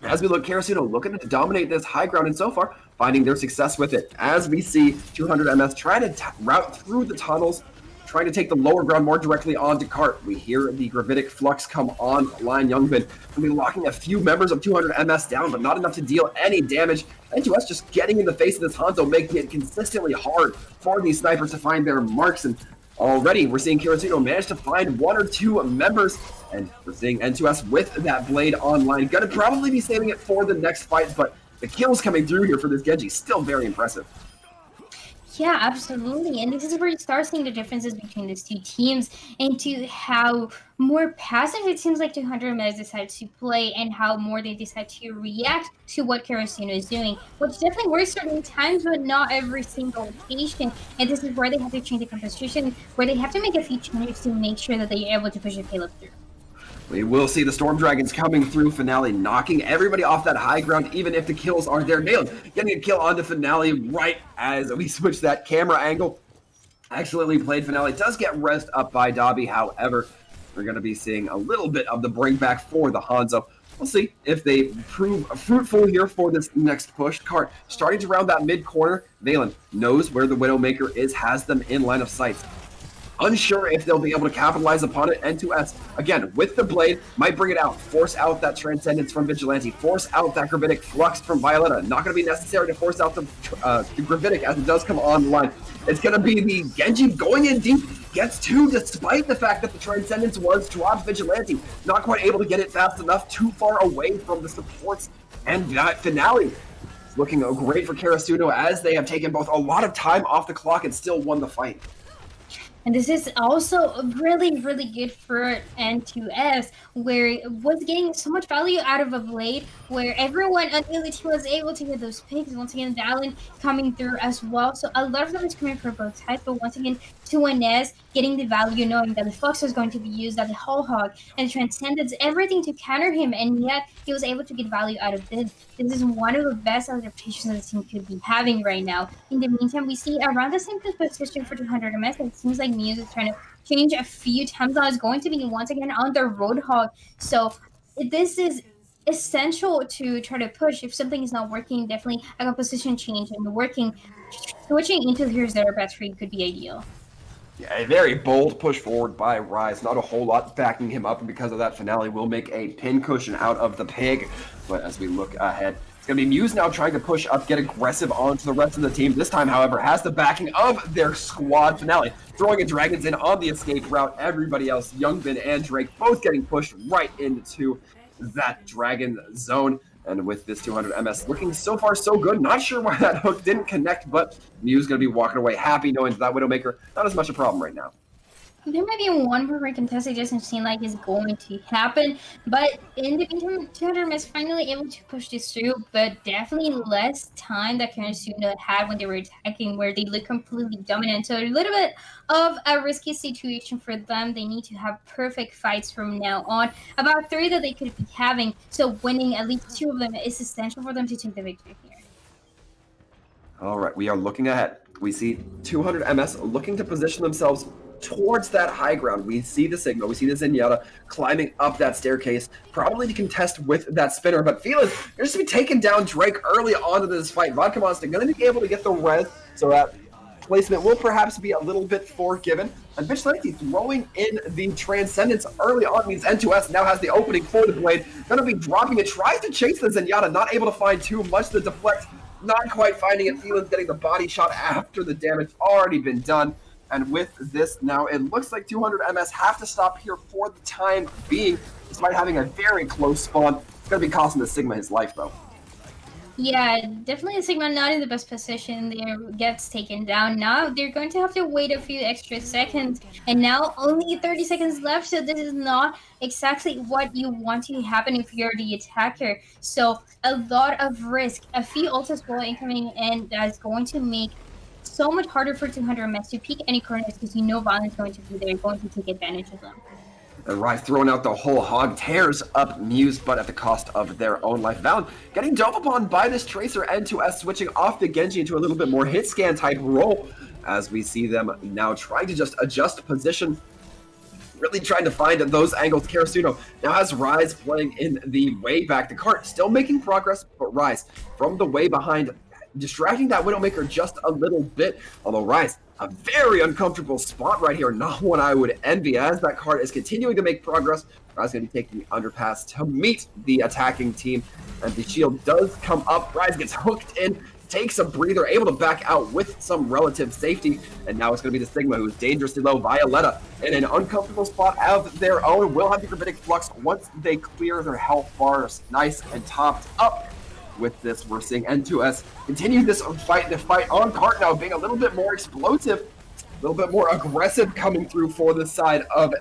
As we look, Karasuno looking to dominate this high ground, and so far finding their success with it. As we see 200 MS trying to route through the tunnels, trying to take the lower ground more directly onto Cart. We hear the Gravitic Flux come online. Youngbin will be locking a few members of 200 MS down, but not enough to deal any damage. And to us, just getting in the face of this Hanzo, making it consistently hard for these snipers to find their marks. And already, we're seeing Karasuno manage to find 1 or 2 members, and we're seeing N2S with that blade online. Gonna probably be saving it for the next fight, but the kills coming through here for this Genji, still very impressive. Yeah, absolutely. And this is where you start seeing the differences between these two teams and to how more passive it seems like 200 Mez decide to play and how more they decide to react to what Karasuno is doing, which definitely works certain times, but not every single occasion. And this is where they have to change the composition, where they have to make a few changes to make sure that they are able to push the payload through. We will see the Storm Dragons coming through Finale, knocking everybody off that high ground, even if the kills aren't there. Nailed, getting a kill onto Finale right as we switch that camera angle. Excellently played. Finale does get rezzed up by Dobby. However, we're going to be seeing a little bit of the bring back for the Hanzo. We'll see if they prove fruitful here for this next push. Cart starting to round that mid corner. Valen knows where the Widowmaker is, has them in line of sight. Unsure if they'll be able to capitalize upon it. N2S, again, with the blade, might bring it out, force out that Transcendence from Vigilante, force out that Gravitic Flux from Violetta. Not going to be necessary to force out the Gravitic as it does come online. It's going to be the Genji going in deep, gets 2 despite the fact that the Transcendence was dropped. Vigilante not quite able to get it fast enough, too far away from the supports, and that Finale is looking great for Karasuno as they have taken both a lot of time off the clock and still won the fight. And this is also really, really good for N2S, where it was getting so much value out of a blade, where everyone on the team was able to get those picks. Once again, Dallin coming through as well. So a lot of them is coming from both sides, but once again, 2NS getting the value, knowing that the Flux was going to be used, that the Whole Hog and Transcendence, everything to counter him, and yet he was able to get value out of this. This is one of the best adaptations that the team could be having right now. In the meantime, we see around the same position for 200 MS. It seems like Muse is trying to change a few times. Now is going to be once again on the Roadhog. So this is essential to try to push. If something is not working, definitely a composition change and working, switching into Here's Their Battery could be ideal. Yeah, a very bold push forward by Rise. Not a whole lot backing him up, and because of that, Finale will make a pin cushion out of the pig. But as we look ahead, it's going to be Muse now trying to push up, get aggressive onto the rest of the team. This time, however, has the backing of their squad. Finale throwing a Dragons in on the escape route. Everybody else, Youngbin and Drake, both getting pushed right into that Dragon zone. And with this 200 MS looking so far so good, not sure why that hook didn't connect, but Muse going to be walking away happy knowing that Widowmaker not as much a problem right now. There might be one more contest it doesn't seem like is going to happen, but in the meantime, 200 is finally able to push this through, but definitely less time that Karasuno had when they were attacking, where they look completely dominant. So a little bit of a risky situation for them. They need to have perfect fights from now on. About 3 that they could be having, so winning at least 2 of them is essential for them to take the victory here. All right, we are looking ahead. We see 200 MS looking to position themselves towards that high ground. We see the Sigma, we see the Zenyatta climbing up that staircase, probably to contest with that spinner, but Felix, you're just to be taking down Drake early on in this fight. Vodka Monster going to be able to get the res, so that placement will perhaps be a little bit forgiven. And Vigilante throwing in the Transcendence early on means N2S now has the opening for the blade. Going to be dropping it, tries to chase the Zenyatta, not able to find too much to deflect, not quite finding it. Felix getting the body shot after the damage already been done. And with this now, it looks like 200 MS have to stop here for the time being, despite having a very close spawn. It's going to be costing the Sigma his life, though. Yeah, definitely the Sigma not in the best position there, gets taken down. Now they're going to have to wait a few extra seconds, and now only 30 seconds left, so this is not exactly what you want to happen if you're the attacker. So a lot of risk, a few ults will incoming, and that's going to make so much harder for 200 MS to peek any corners because you know Violence is going to be there, going to take advantage of them. And Rise throwing out the whole hog, tears up Muse, but at the cost of their own life. Valen getting dove upon by this Tracer, N2S switching off the Genji into a little bit more hit scan type role, as we see them now trying to just adjust position. really trying to find those angles. Karasuno now has Rise playing in the way back. The cart still making progress, but Rise from the way behind, distracting that Widowmaker just a little bit. Although Rise, a very uncomfortable spot right here, not one I would envy, as that cart is continuing to make progress. Rise going to be taking the underpass to meet the attacking team, and the shield does come up. Rise gets hooked in, takes a breather, able to back out with some relative safety, and now it's going to be the Sigma, who's dangerously low. Violetta in an uncomfortable spot of their own will have the gravitic flux once they clear their health bars nice and topped up. With this, we're seeing N2S continue this fight. The fight on cart now being a little bit more explosive, a little bit more aggressive coming through for the side of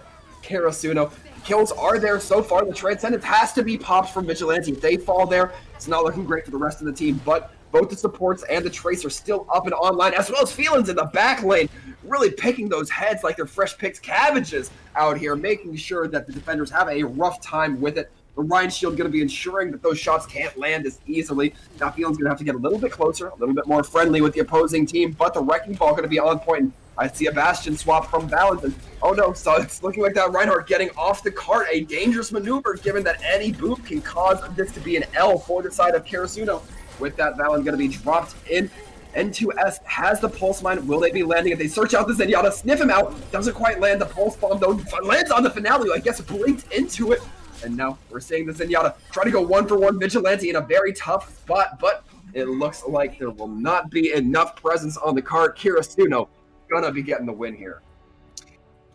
Karasuno. Kills are there so far. The Transcendence has to be popped from Vigilante. If they fall there, it's not looking great for the rest of the team, but both the supports and the Trace are still up and online, as well as Felins in the back lane, really picking those heads like they're fresh picked cabbages out here, making sure that the defenders have a rough time with it. The Ryan Shield going to be ensuring that those shots can't land as easily. Now Feelin's going to have to get a little bit closer, a little bit more friendly with the opposing team, but the Wrecking Ball going to be on point. And I see a Bastion swap from Balance, and oh no, so it's looking like that Reinhardt getting off the cart. A dangerous maneuver, given that any boop can cause this to be an L for the side of Karasuno. With that, Valen going to be dropped in. N2S has the Pulse Mine. Will they be landing? If they search out the Zenyatta, sniff him out. Doesn't quite land. The Pulse Bomb, though, lands on the Finale. I guess blinked into it. And now we're seeing the Zenyatta try to go 1-for-1 Vigilante in a very tough spot, but it looks like there will not be enough presence on the card. Karasuno gonna be getting the win here.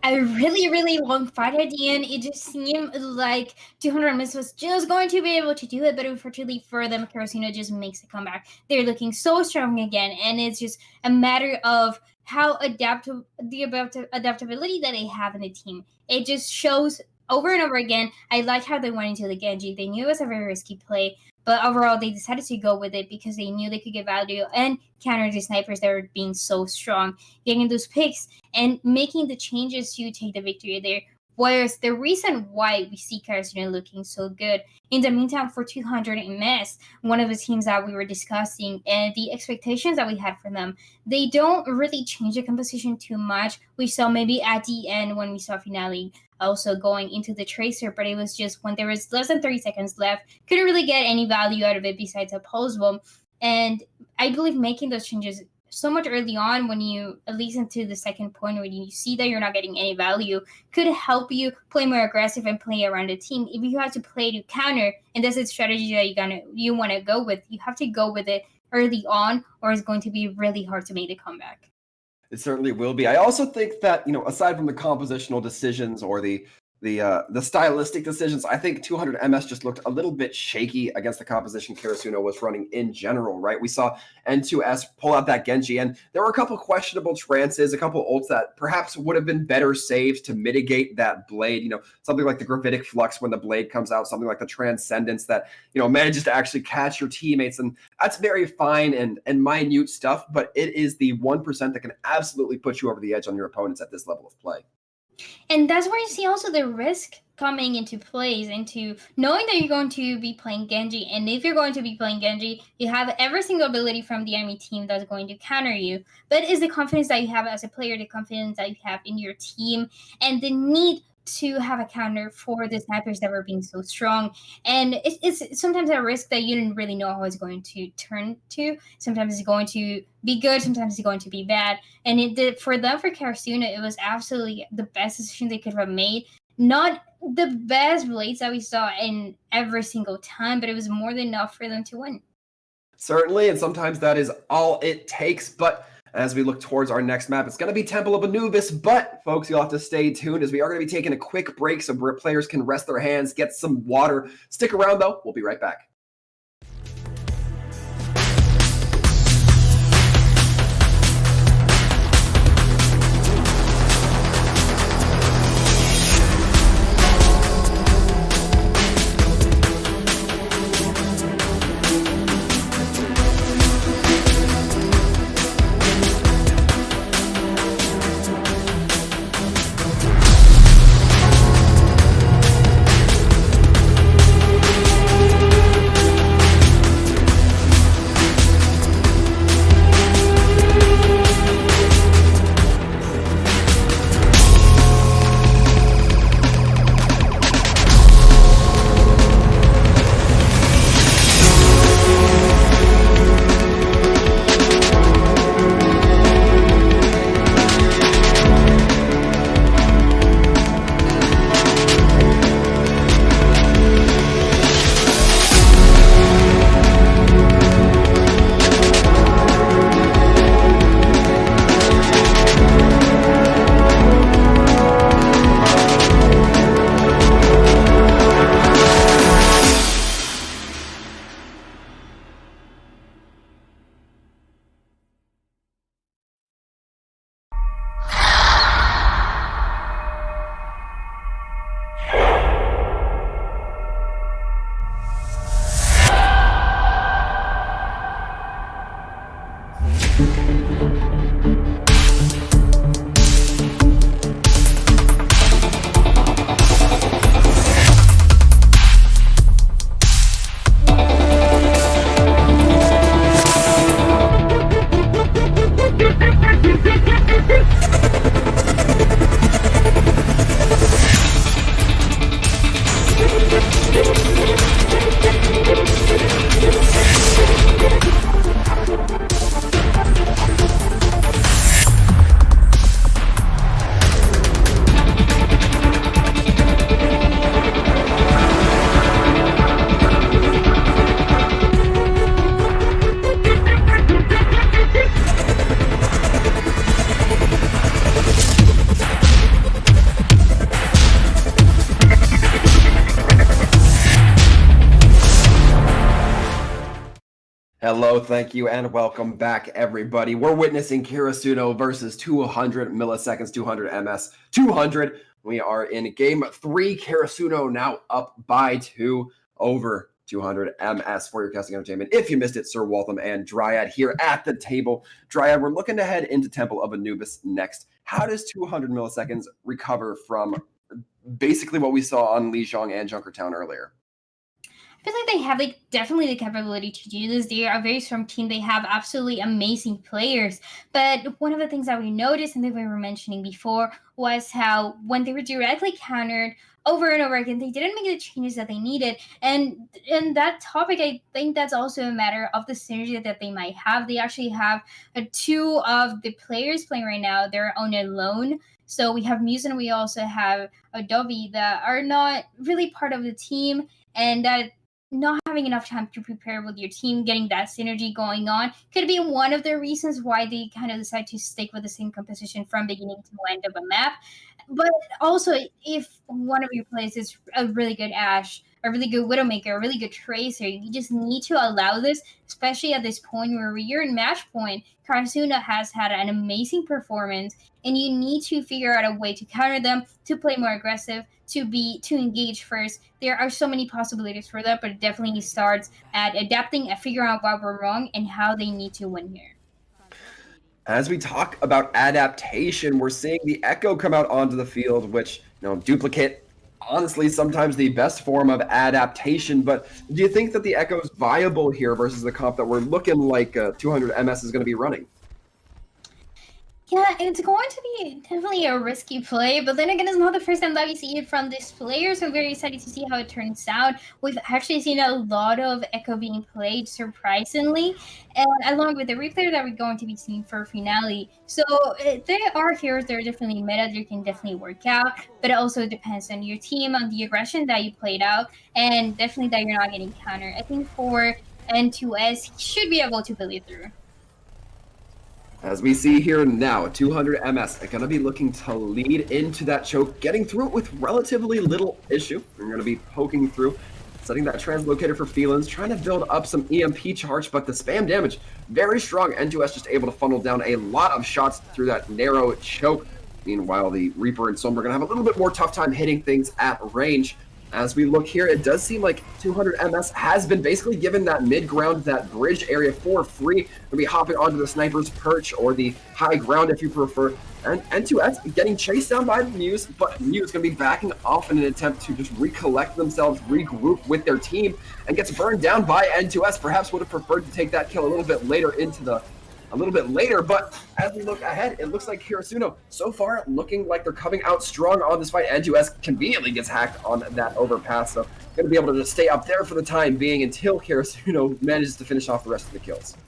A really long fight at the end. It just seemed like 200 Miss was just going to be able to do it, but unfortunately for them, Karasuno just makes a comeback. They're looking so strong again, and it's just a matter of how adaptability that they have in the team. It just shows over and over again. I like how they went into the Genji. They knew it was a very risky play, but overall they decided to go with it because they knew they could get value and counter the snipers that were being so strong, getting those picks and making the changes to take the victory there. Whereas the reason why we see Karasuno looking so good in the meantime for 200 MS, one of the teams that we were discussing, and the expectations that we had for them, they don't really change the composition too much. We saw maybe at the end when we saw Finale also going into the Tracer, but it was just when there was less than 30 seconds left, couldn't really get any value out of it besides a pulse bomb. And I believe making those changes so much early on, when you at least into the second point when you see that you're not getting any value, could help you play more aggressive and play around the team. If you have to play to counter, and that's a strategy that you want to go with, you have to go with it early on, or it's going to be really hard to make the comeback. It certainly will be. I also think that, aside from the compositional decisions or the stylistic decisions, I think 200 MS just looked a little bit shaky against the composition Karasuno was running in general, right? We saw N2S pull out that Genji, and there were a couple questionable trances, a couple ults that perhaps would have been better saved to mitigate that blade. Something like the Gravitic Flux when the blade comes out, something like the Transcendence that, manages to actually catch your teammates. And that's very fine and minute stuff, but it is the 1% that can absolutely put you over the edge on your opponents at this level of play. And that's where you see also the risk coming into plays, into knowing that you're going to be playing Genji. And if you're going to be playing Genji, you have every single ability from the enemy team that's going to counter you. But it's the confidence that you have as a player, the confidence that you have in your team, and the need to have a counter for the snipers that were being so strong. And it's sometimes a risk that you didn't really know how it's going to turn to. Sometimes it's going to be good, sometimes it's going to be bad. And for Karasuno, it was absolutely the best decision they could have made. Not the best blades that we saw in every single time, but it was more than enough for them to win. Certainly, and sometimes that is all it takes. But as we look towards our next map, it's going to be Temple of Anubis. But, folks, you'll have to stay tuned as we are going to be taking a quick break so players can rest their hands, get some water. Stick around, though. We'll be right back. Hello, thank you, and welcome back, everybody. We're witnessing Karasuno versus 200 milliseconds, 200 MS, 200. We are in game 3. Karasuno now up by 2 over 200 MS for your casting entertainment. If you missed it, Sir Waltham and Dryad here at the table. Dryad, we're looking to head into Temple of Anubis next. How does 200 milliseconds recover from basically what we saw on Lijiang and Junkertown earlier? I feel like they have definitely the capability to do this. They are a very strong team. They have absolutely amazing players. But one of the things that we noticed and that we were mentioning before was how when they were directly countered over and over again, they didn't make the changes that they needed. And in that topic, I think that's also a matter of the synergy that they might have. They actually have two of the players playing right now. They're on a loan. So we have Muse and we also have Adobe that are not really part of the team, and that not having enough time to prepare with your team, getting that synergy going on could be one of the reasons why they kind of decide to stick with the same composition from beginning to end of a map. But also, if one of your players is a really good Ashe, a really good Widowmaker, a really good Tracer, you just need to allow this, especially at this point where you're in match point. Karasuno has had an amazing performance, and you need to figure out a way to counter them, to play more aggressive, to engage first. There are so many possibilities for that, but it definitely starts at adapting and figuring out what we're wrong and how they need to win here. As we talk about adaptation, we're seeing the Echo come out onto the field, which, duplicate, honestly, sometimes the best form of adaptation. But do you think that the Echo is viable here versus the comp that we're looking like 200 MS is going to be running? Yeah, it's going to be definitely a risky play, but then again, it's not the first time that we see it from this player, so I'm very excited to see how it turns out. We've actually seen a lot of Echo being played, surprisingly, and along with the replay that we're going to be seeing for finale. So there are heroes that are definitely meta, that can definitely work out, but it also depends on your team, on the aggression that you played out, and definitely that you're not getting countered. I think for N2S, he should be able to pull it through. As we see here now, 200 MS are going to be looking to lead into that choke, getting through it with relatively little issue. We're going to be poking through, setting that translocator for Felins, trying to build up some EMP charge, but the spam damage, very strong. N2S just able to funnel down a lot of shots through that narrow choke. Meanwhile, the Reaper and Sombra are going to have a little bit more tough time hitting things at range. As we look here, it does seem like 200 MS has been basically given that mid-ground, that bridge area for free. Gonna be hopping onto the sniper's perch or the high ground if you prefer. And N2S getting chased down by Muse, but Muse gonna be backing off in an attempt to just recollect themselves, regroup with their team, and gets burned down by N2S. Perhaps would have preferred to take that kill a little bit later but as we look ahead, it looks like Karasuno so far looking like they're coming out strong on this fight. N2S conveniently gets hacked on that overpass, so going to be able to just stay up there for the time being until Karasuno manages to finish off the rest of the kills.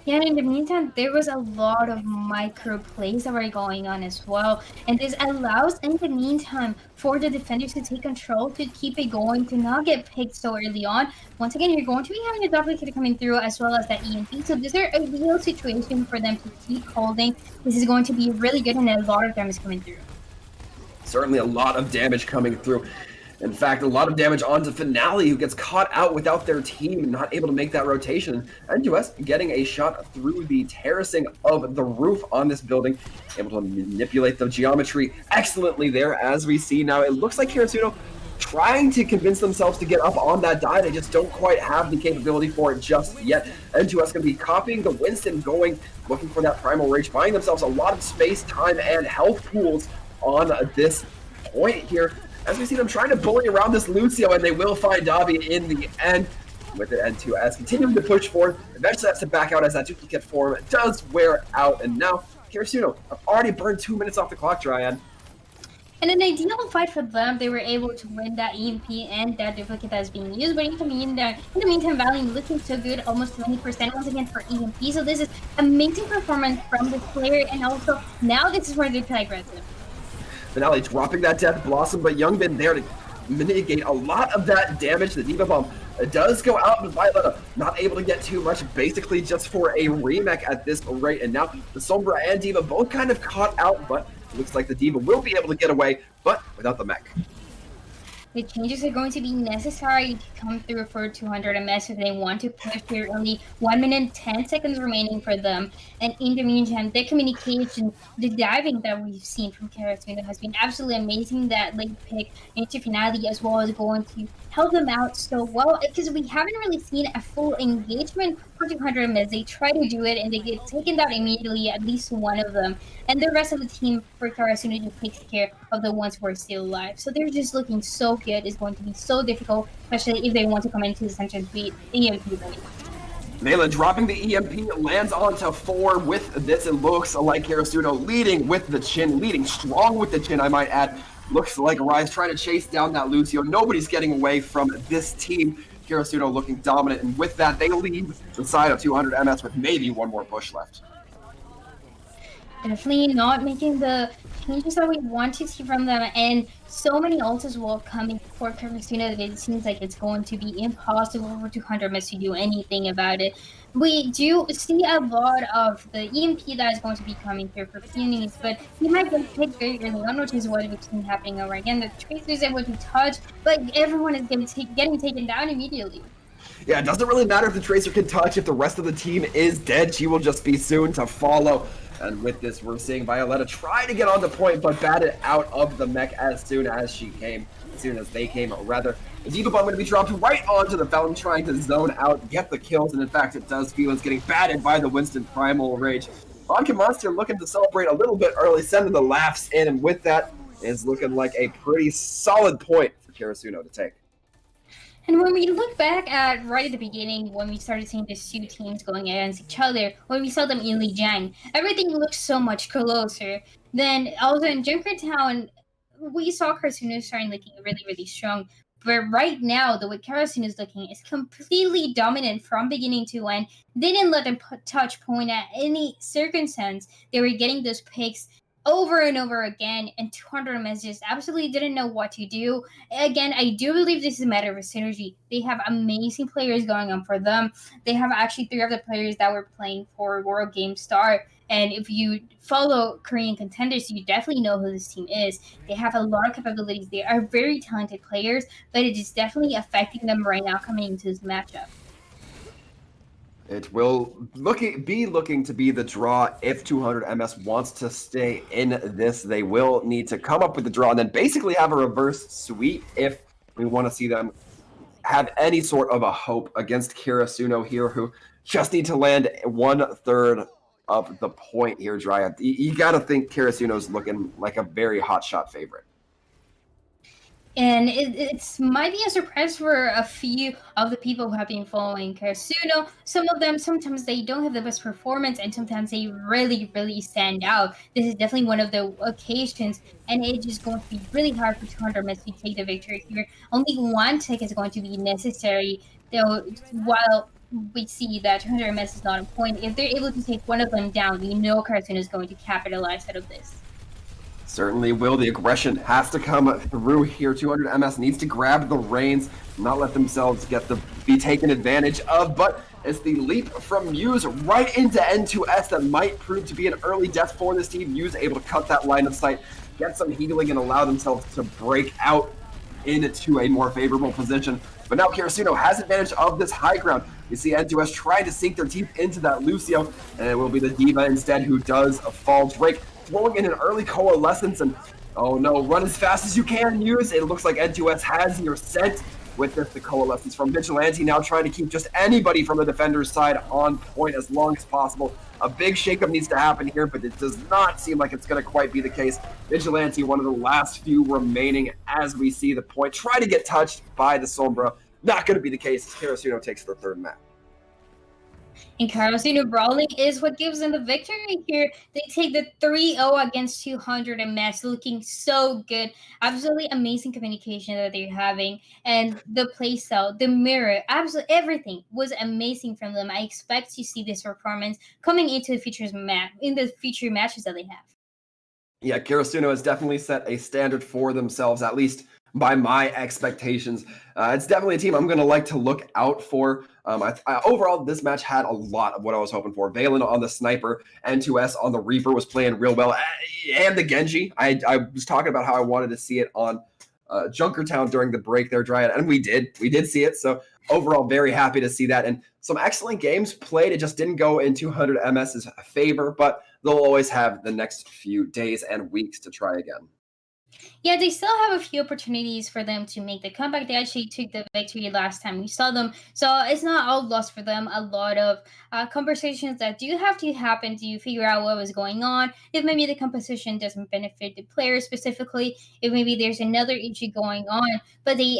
Yeah, in the meantime, there was a lot of micro plays that were going on as well. And this allows, in the meantime, for the defenders to take control, to keep it going, to not get picked so early on. Once again, you're going to be having a duplicate coming through as well as that EMP. So these are a real situation for them to keep holding. This is going to be really good, and a lot of damage coming through. Certainly a lot of damage coming through. In fact, a lot of damage onto Finale, who gets caught out without their team, not able to make that rotation. N2S getting a shot through the terracing of the roof on this building, able to manipulate the geometry excellently there. As we see now, it looks like Karasuno trying to convince themselves to get up on that die. They just don't quite have the capability for it just yet. N2S going to be copying the Winston, going, looking for that Primal Rage, buying themselves a lot of space, time, and health pools on this point here. As we see them trying to bully around this Lucio, and they will find Davi in the end. With it, N2S continuing to push forward. Eventually has to back out as that duplicate form does wear out. And now, Karasuno have already burned 2 minutes off the clock, Dryad. In an ideal fight for them, they were able to win that EMP and that duplicate that is being used. But in the meantime, Valiant looking so good, almost 20% once again for EMP. So this is amazing performance from this player, and also now this is where they play aggressive. Finale dropping that Death Blossom, but Youngbin there to mitigate a lot of that damage. The D.Va Bomb does go out, but Violetta not able to get too much, basically just for a remake at this rate. And now the Sombra and D.Va both kind of caught out, but it looks like the D.Va will be able to get away, but without the mech. The changes are going to be necessary to come through for 200 MS if they want to push here. Only 1 minute 10 seconds remaining for them. And in the meantime, the communication, the diving that we've seen from Karasuno has been absolutely amazing. That late pick into finale as well as going to help them out so well, because we haven't really seen a full engagement for 200 MS. They try to do it and they get taken down immediately, at least one of them. And the rest of the team for Karasuno just takes care of the ones who are still alive. So they're just looking so good. It's going to be so difficult, especially if they want to come into the center and beat the EMP lane. Vela dropping the EMP, lands onto 4 with this. It looks like Karasuno leading with the chin, leading strong with the chin, I might add. Looks like Rise trying to chase down that Lucio. Nobody's getting away from this team. Karasuno looking dominant, and with that, they lead the side of 200 MS with maybe one more push left. Definitely not making the changes that we want to see from them, and so many ults as well coming for Karasuno that it seems like it's going to be impossible for 200 MS to do anything about it. We do see a lot of the EMP that is going to be coming here for Phoenix, but he might get picked very early on, which is what we've seen happening over again. The Tracer's able to touch, but everyone is getting taken down immediately. Yeah, it doesn't really matter if the Tracer can touch. If the rest of the team is dead, she will just be soon to follow. And with this, we're seeing Violetta try to get on the point, but batted out of the mech as soon as they came, rather. The D.Va bomb going to be dropped right onto the Fountain, trying to zone out, get the kills, and in fact, it does. Feelings getting batted by the Winston Primal Rage. Vodka Monster looking to celebrate a little bit early, sending the laughs in, and with that, is looking like a pretty solid point for Karasuno to take. And when we look back at right at the beginning, when we started seeing these two teams going against each other, when we saw them in Lijiang, everything looked so much closer. Then also in Junkertown, we saw Karasuno starting looking really, really strong. But right now, the way Karasuno is looking is completely dominant from beginning to end. They didn't let them touch point at any circumstance. They were getting those picks over and over again, and 200 MS just absolutely didn't know what to do. Again, I do believe this is a matter of synergy. They have amazing players going on for them. They have actually 3 of the players that were playing for World Game Star. And if you follow Korean contenders, you definitely know who this team is. They have a lot of capabilities. They are very talented players, but it is definitely affecting them right now coming into this matchup. It will be looking to be the draw if 200 MS wants to stay in this. They will need to come up with the draw and then basically have a reverse sweep if we want to see them have any sort of a hope against Karasuno here, who just need to land 1/3 of the point here, Dryad. You got to think Karasuno's looking like a very hotshot favorite. And it's might be a surprise for a few of the people who have been following Karasuno. Some of them, sometimes they don't have the best performance, and sometimes they really, really stand out. This is definitely one of the occasions, and it's just going to be really hard for 200 MS to take the victory here. Only one tick is going to be necessary, though, while we see that 200 MS is not a point. If they're able to take one of them down, we know Karasuno is going to capitalize out of this. Certainly will. The aggression has to come through here. 200 MS needs to grab the reins, not let themselves be taken advantage of, but it's the leap from Muse right into N2S that might prove to be an early death for this team. Muse able to cut that line of sight, get some healing, and allow themselves to break out into a more favorable position. But now Karasuno has advantage of this high ground. You see N2S trying to sink their teeth into that Lucio, and it will be the D.Va instead who does fall. Drake throwing in an early coalescence, and oh no, run as fast as you can, Muse. It looks like N2S has your scent with this, the coalescence from Vigilante, now trying to keep just anybody from the defender's side on point as long as possible. A big shakeup needs to happen here, but it does not seem like it's going to quite be the case. Vigilante, one of the last few remaining as we see the point. Try to get touched by the Sombra. Not going to be the case. Karasuno takes the third map. And Karasuno brawling is what gives them the victory here. They take the 3-0 against 200 MS, looking so good. Absolutely amazing communication that they're having. And the playstyle, the mirror, absolutely everything was amazing from them. I expect to see this performance coming into the future matches that they have. Yeah, Karasuno has definitely set a standard for themselves, at least by my expectations. It's definitely a team I'm going to like to look out for. Overall, this match had a lot of what I was hoping for. Valen on the sniper, N2S on the Reaper was playing real well, and the Genji. I was talking about how I wanted to see it on Junkertown during the break there, Dryad, and we did see it. So overall, very happy to see that, and some excellent games played. It just didn't go in 200 MS's favor, but they'll always have the next few days and weeks to try again. Yeah, they still have a few opportunities for them to make the comeback. They actually took the victory last time we saw them, so it's not all lost for them. A lot of conversations that do have to happen to figure out what was going on. If maybe the composition doesn't benefit the players specifically, if maybe there's another issue going on, but they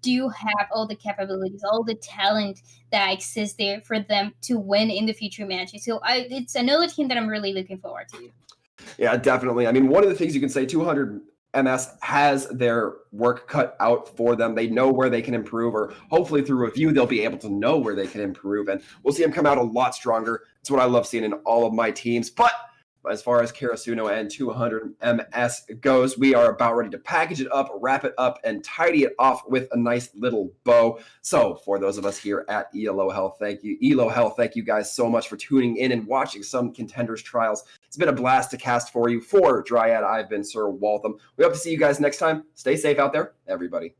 do have all the capabilities, all the talent that exists there for them to win in the future matches. So it's another team that I'm really looking forward to. Yeah, definitely. I mean, one of the things you can say, 200 MS has their work cut out for them. They know where they can improve, or hopefully through review, they'll be able to know where they can improve. And we'll see them come out a lot stronger. It's what I love seeing in all of my teams. But as far as Karasuno and 200 MS goes, we are about ready to package it up, wrap it up, and tidy it off with a nice little bow. So for those of us here at ELO Health, thank you guys so much for tuning in and watching some Contenders trials. It's been a blast to cast for you. For Dryad, I've been Sir Waltham. We hope to see you guys next time. Stay safe out there, everybody.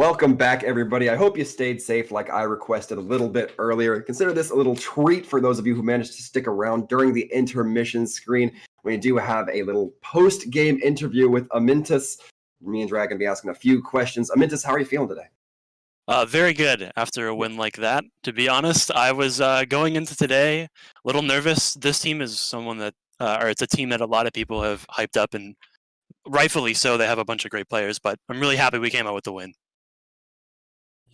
Welcome back, everybody. I hope you stayed safe like I requested a little bit earlier. Consider this a little treat for those of you who managed to stick around during the intermission screen. We do have a little post-game interview with Amintus. Me and Drag are going to be asking a few questions. Amintus, how are you feeling today? Very good after a win like that. To be honest, I was going into today a little nervous. This team is someone that, or it's a team that a lot of people have hyped up, and rightfully so. They have a bunch of great players, but I'm really happy we came out with the win.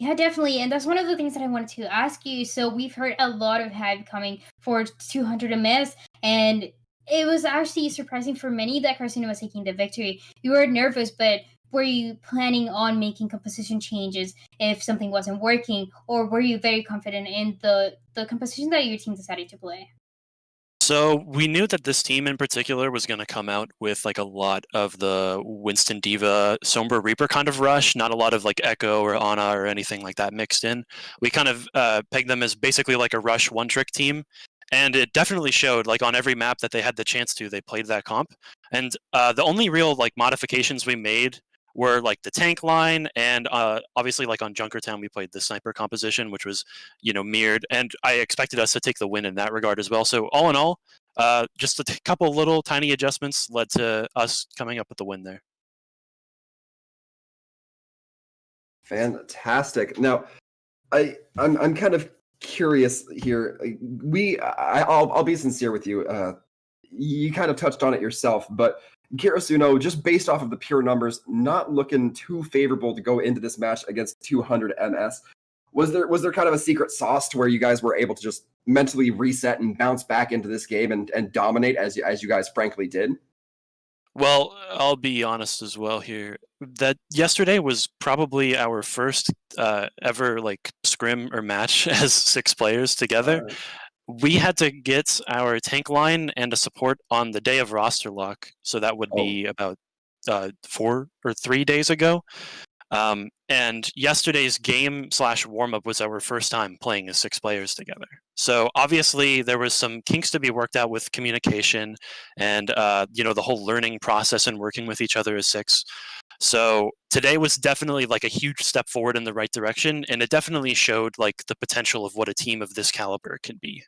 Yeah, definitely. And that's one of the things that I wanted to ask you. So we've heard a lot of hype coming for 200 MS, and it was actually surprising for many that Karasuno was taking the victory. You were nervous, but were you planning on making composition changes if something wasn't working, or were you very confident in the composition that your team decided to play? So we knew that this team in particular was going to come out with like a lot of the Winston Diva Sombra Reaper kind of rush, not a lot of like Echo or Ana or anything like that mixed in. We kind of pegged them as basically like a rush one-trick team. And it definitely showed, like on every map that they had the chance to, they played that comp. And the only real like modifications we made were like the tank line, and obviously like on Junkertown we played the sniper composition, which was mirrored, and I expected us to take the win in that regard as well. So all in all, just a couple little tiny adjustments led to us coming up with the win there. Fantastic. Now, I'm kind of curious here. I'll be sincere with you. You kind of touched on it yourself, but Karasuno, just based off of the pure numbers, not looking too favorable to go into this match against 200 MS. Was there kind of a secret sauce to where you guys were able to just mentally reset and bounce back into this game and dominate as you guys frankly did? Well, I'll be honest as well here. That yesterday was probably our first ever like scrim or match as 6 players together. We had to get our tank line and a support on the day of roster lock, so that would be about 4 or 3 days ago. And yesterday's game/warm-up was our first time playing as 6 players together. So obviously there was some kinks to be worked out with communication and the whole learning process and working with each other as 6. So today was definitely like a huge step forward in the right direction, and it definitely showed like the potential of what a team of this caliber can be.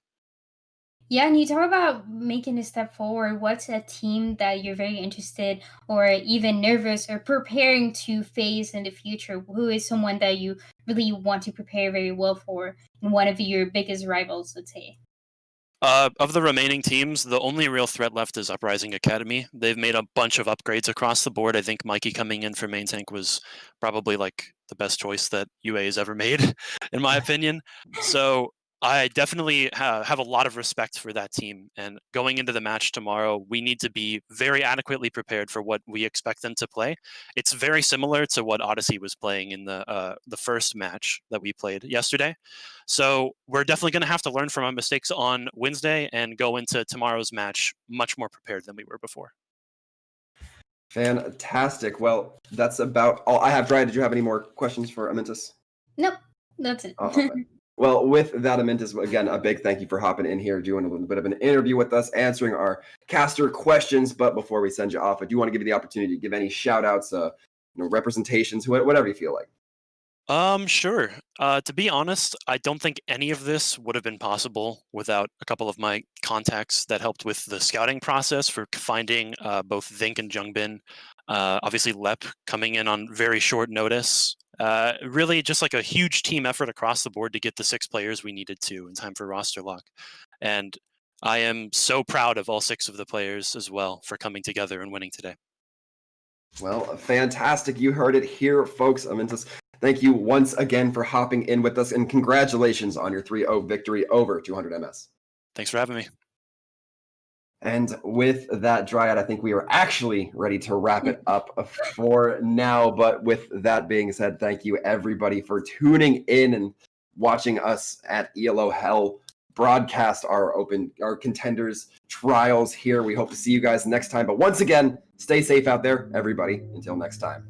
Yeah, and you talk about making a step forward. What's a team that you're very interested or even nervous or preparing to face in the future? Who is someone that you really want to prepare very well for, and one of your biggest rivals, let's say? Of the remaining teams, the only real threat left is Uprising Academy. They've made a bunch of upgrades across the board. I think Mikey coming in for main tank was probably like the best choice that UA has ever made, in my opinion. So I definitely have a lot of respect for that team. And going into the match tomorrow, we need to be very adequately prepared for what we expect them to play. It's very similar to what Odyssey was playing in the first match that we played yesterday. So we're definitely going to have to learn from our mistakes on Wednesday and go into tomorrow's match much more prepared than we were before. Fantastic. Well, that's about all I have. Dry, did you have any more questions for Amintus? Nope, that's it. Okay. Well, with that, Amintus, again, a big thank you for hopping in here, doing a little bit of an interview with us, answering our caster questions. But before we send you off, I do want to give you the opportunity to give any shout outs, representations, whatever you feel like. Sure. To be honest, I don't think any of this would have been possible without a couple of my contacts that helped with the scouting process for finding both Vink and Jungbin. Obviously, Lep coming in on very short notice. Really just like a huge team effort across the board to get the 6 players we needed to in time for roster lock. And I am so proud of all 6 of the players as well for coming together and winning today. Well, fantastic. You heard it here, folks. Amintus, thank you once again for hopping in with us, and congratulations on your 3-0 victory over 200 MS. Thanks for having me. And with that, Dryad, I think we are actually ready to wrap it up for now. But with that being said, thank you everybody for tuning in and watching us at ELO Hell broadcast our contenders trials here. We hope to see you guys next time. But once again, stay safe out there, everybody. Until next time.